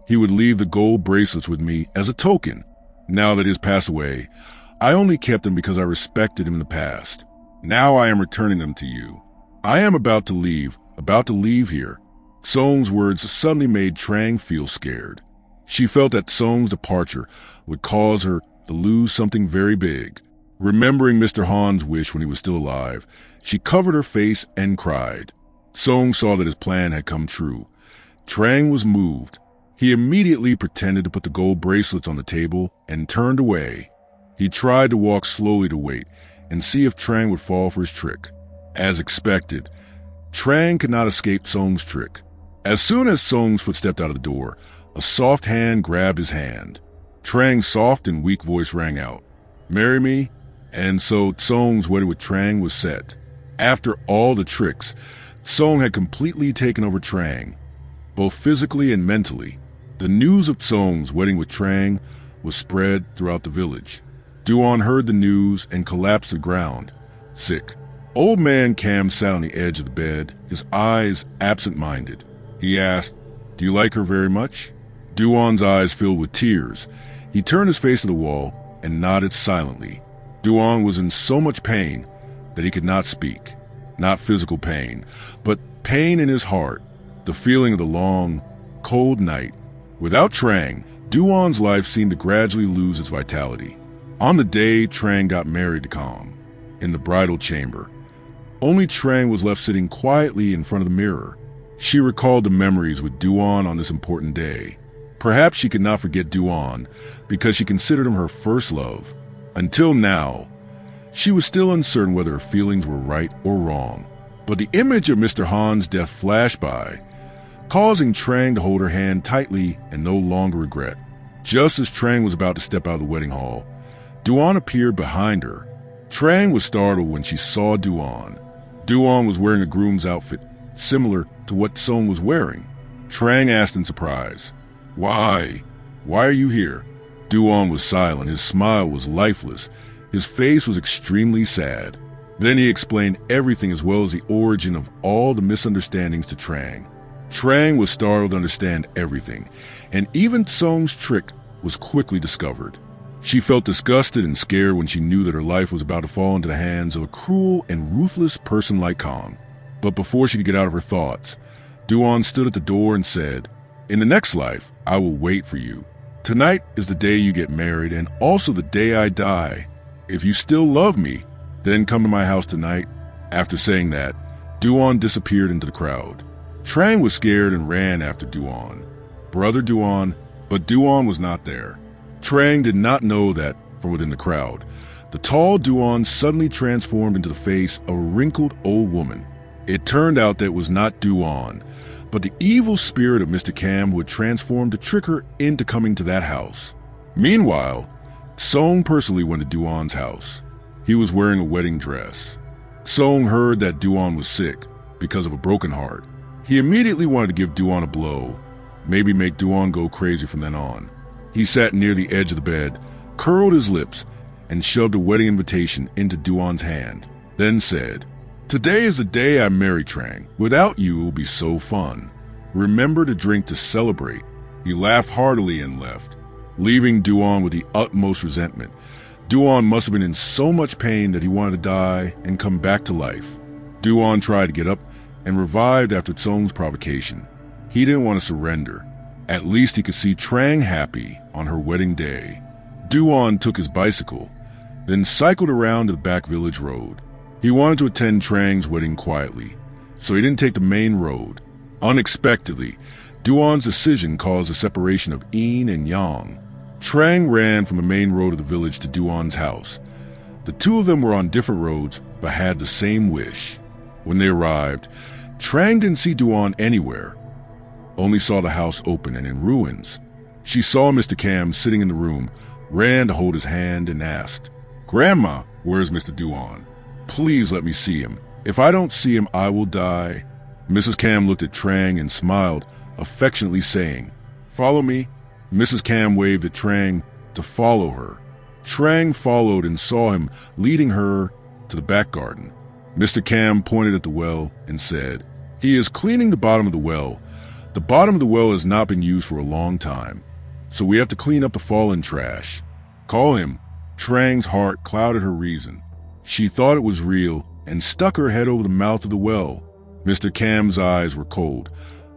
he would leave the gold bracelets with me as a token. Now that he has passed away, I only kept them because I respected him in the past. Now I am returning them to you. I am about to leave here." Song's words suddenly made Trang feel scared. She felt that Song's departure would cause her to lose something very big. Remembering Mr. Han's wish when he was still alive, she covered her face and cried. Song saw that his plan had come true. Trang was moved. He immediately pretended to put the gold bracelets on the table and turned away. He tried to walk slowly to wait and see if Trang would fall for his trick. As expected, Trang could not escape Song's trick. As soon as Song's foot stepped out of the door, a soft hand grabbed his hand. Trang's soft and weak voice rang out, "Marry me?" And so Song's wedding with Trang was set. After all the tricks, Song had completely taken over Trang, both physically and mentally. The news of Song's wedding with Trang was spread throughout the village. Duan heard the news and collapsed to the ground, sick. Old man Cam sat on the edge of the bed, his eyes absent-minded. He asked, "Do you like her very much?" Duan's eyes filled with tears. He turned his face to the wall and nodded silently. Duan was in so much pain that he could not speak. Not physical pain, but pain in his heart, the feeling of the long, cold night. Without Trang, Duan's life seemed to gradually lose its vitality. On the day Trang got married to Cam, in the bridal chamber, only Trang was left sitting quietly in front of the mirror. She recalled the memories with Duan on this important day. Perhaps she could not forget Duan because she considered him her first love. Until now, she was still uncertain whether her feelings were right or wrong. But the image of Mr. Han's death flashed by, causing Trang to hold her hand tightly and no longer regret. Just as Trang was about to step out of the wedding hall, Duan appeared behind her. Trang was startled when she saw Duan. Duan was wearing a groom's outfit, similar to what Song was wearing. Trang asked in surprise, Why are you here?" Duan was silent. His smile was lifeless. His face was extremely sad. Then he explained everything as well as the origin of all the misunderstandings to Trang. Trang was startled to understand everything, and even Song's trick was quickly discovered. She felt disgusted and scared when she knew that her life was about to fall into the hands of a cruel and ruthless person like Kong. But before she could get out of her thoughts, Duan stood at the door and said, "In the next life, I will wait for you. Tonight is the day you get married and also the day I die. If you still love me, then come to my house tonight." After saying that, Duan disappeared into the crowd. Trang was scared and ran after Duan. "Brother Duan," but Duan was not there. Trang did not know that, from within the crowd, the tall Duan suddenly transformed into the face of a wrinkled old woman. It turned out that it was not Duan, but the evil spirit of Mr. Cam who had transformed to trick her into coming to that house. Meanwhile, Song personally went to Duan's house. He was wearing a wedding dress. Song heard that Duan was sick because of a broken heart. He immediately wanted to give Duan a blow, maybe make Duan go crazy from then on. He sat near the edge of the bed, curled his lips, and shoved a wedding invitation into Duan's hand, then said, "Today is the day I marry Trang. Without you, it will be so fun. Remember to drink to celebrate." He laughed heartily and left, leaving Duan with the utmost resentment. Duan must have been in so much pain that he wanted to die and come back to life. Duan tried to get up and revived after Song's provocation. He didn't want to surrender. At least he could see Trang happy on her wedding day. Duan took his bicycle, then cycled around to the back village road. He wanted to attend Trang's wedding quietly, so he didn't take the main road. Unexpectedly, Duan's decision caused a separation of yin and yang. Trang ran from the main road of the village to Duan's house. The two of them were on different roads, but had the same wish. When they arrived, Trang didn't see Duan anywhere. only saw the house open and in ruins. She saw Mr. Cam sitting in the room, ran to hold his hand and asked, "Grandma, where's Mr. Duan? Please let me see him. If I don't see him, I will die." Mrs. Cam looked at Trang and smiled, affectionately saying, "Follow me." Mrs. Cam waved at Trang to follow her. Trang followed and saw him leading her to the back garden. Mr. Cam pointed at the well and said, "He is cleaning the bottom of the well. The bottom of the well has not been used for a long time, so we have to clean up the fallen trash. Call him." Trang's heart clouded her reason. She thought it was real and stuck her head over the mouth of the well. Mr. Cam's eyes were cold.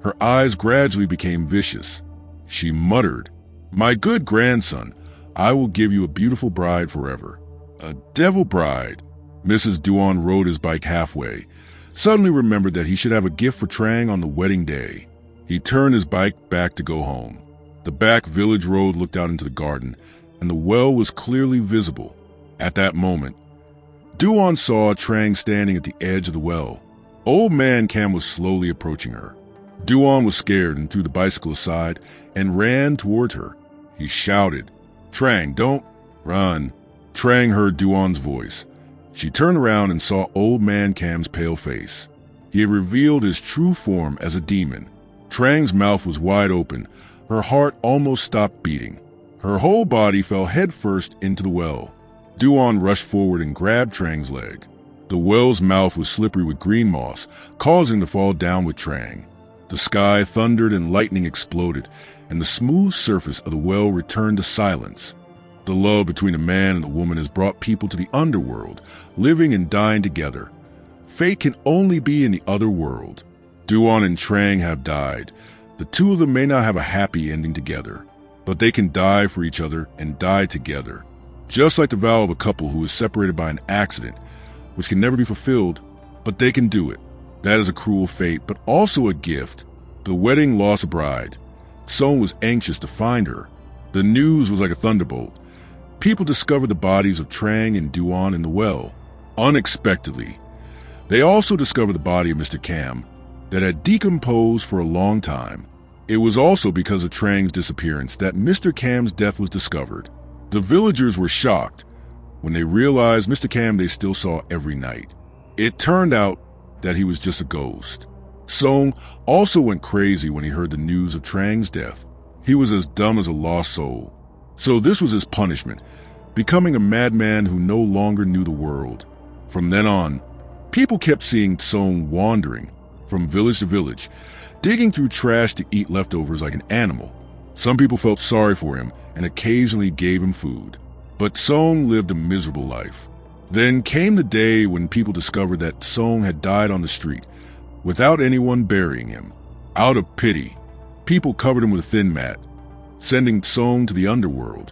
Her eyes gradually became vicious. She muttered, "My good grandson, I will give you a beautiful bride forever." A devil bride. Mrs. Duan rode his bike halfway, suddenly remembered that he should have a gift for Trang on the wedding day. He turned his bike back to go home. The back village road looked out into the garden, and the well was clearly visible. At that moment, Duan saw Trang standing at the edge of the well. Old man Cam was slowly approaching her. Duan was scared and threw the bicycle aside and ran toward her. He shouted, "Trang, don't run." Trang heard Duan's voice. She turned around and saw old man Cam's pale face. He had revealed his true form as a demon. Trang's mouth was wide open. Her heart almost stopped beating. Her whole body fell headfirst into the well. Duan rushed forward and grabbed Trang's leg. The well's mouth was slippery with green moss, causing to fall down with Trang. The sky thundered and lightning exploded, and the smooth surface of the well returned to silence. The love between a man and a woman has brought people to the underworld, living and dying together. Fate can only be in the other world. Duan and Trang have died. The two of them may not have a happy ending together, but they can die for each other and die together. Just like the vow of a couple who is separated by an accident, which can never be fulfilled, but they can do it. That is a cruel fate, but also a gift. The wedding lost a bride. Song was anxious to find her. The news was like a thunderbolt. People discovered the bodies of Trang and Duan in the well. Unexpectedly, they also discovered the body of Mr. Cam that had decomposed for a long time. It was also because of Trang's disappearance that Mr. Cam's death was discovered. The villagers were shocked when they realized Mr. Cam they still saw every night. It turned out that he was just a ghost. Song also went crazy when he heard the news of Trang's death. He was as dumb as a lost soul. So this was his punishment, becoming a madman who no longer knew the world. From then on, people kept seeing Song wandering from village to village, digging through trash to eat leftovers like an animal. Some people felt sorry for him and occasionally gave him food. But Song lived a miserable life. Then came the day when people discovered that Song had died on the street, without anyone burying him. Out of pity, people covered him with a thin mat, sending Song to the underworld,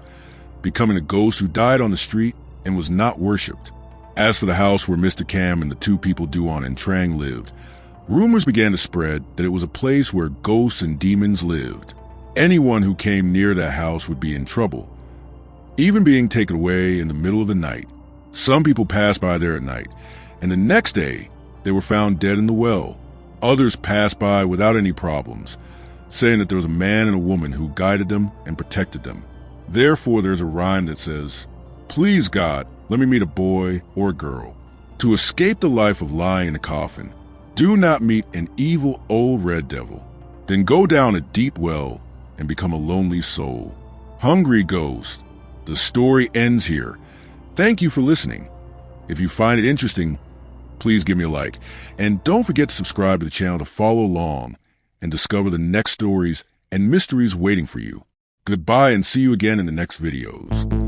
becoming a ghost who died on the street and was not worshipped. As for the house where Mr. Cam and the two people Duan and Trang lived, rumors began to spread that it was a place where ghosts and demons lived. Anyone who came near that house would be in trouble, even being taken away in the middle of the night. Some people passed by there at night, and the next day they were found dead in the well. Others passed by without any problems, saying that there was a man and a woman who guided them and protected them. Therefore, there's a rhyme that says, "Please God, let me meet a boy or a girl. To escape the life of lying in a coffin, do not meet an evil old red devil. Then go down a deep well and become a lonely soul." Hungry Ghost. The story ends here. Thank you for listening. If you find it interesting, please give me a like. And don't forget to subscribe to the channel to follow along and discover the next stories and mysteries waiting for you. Goodbye and see you again in the next videos.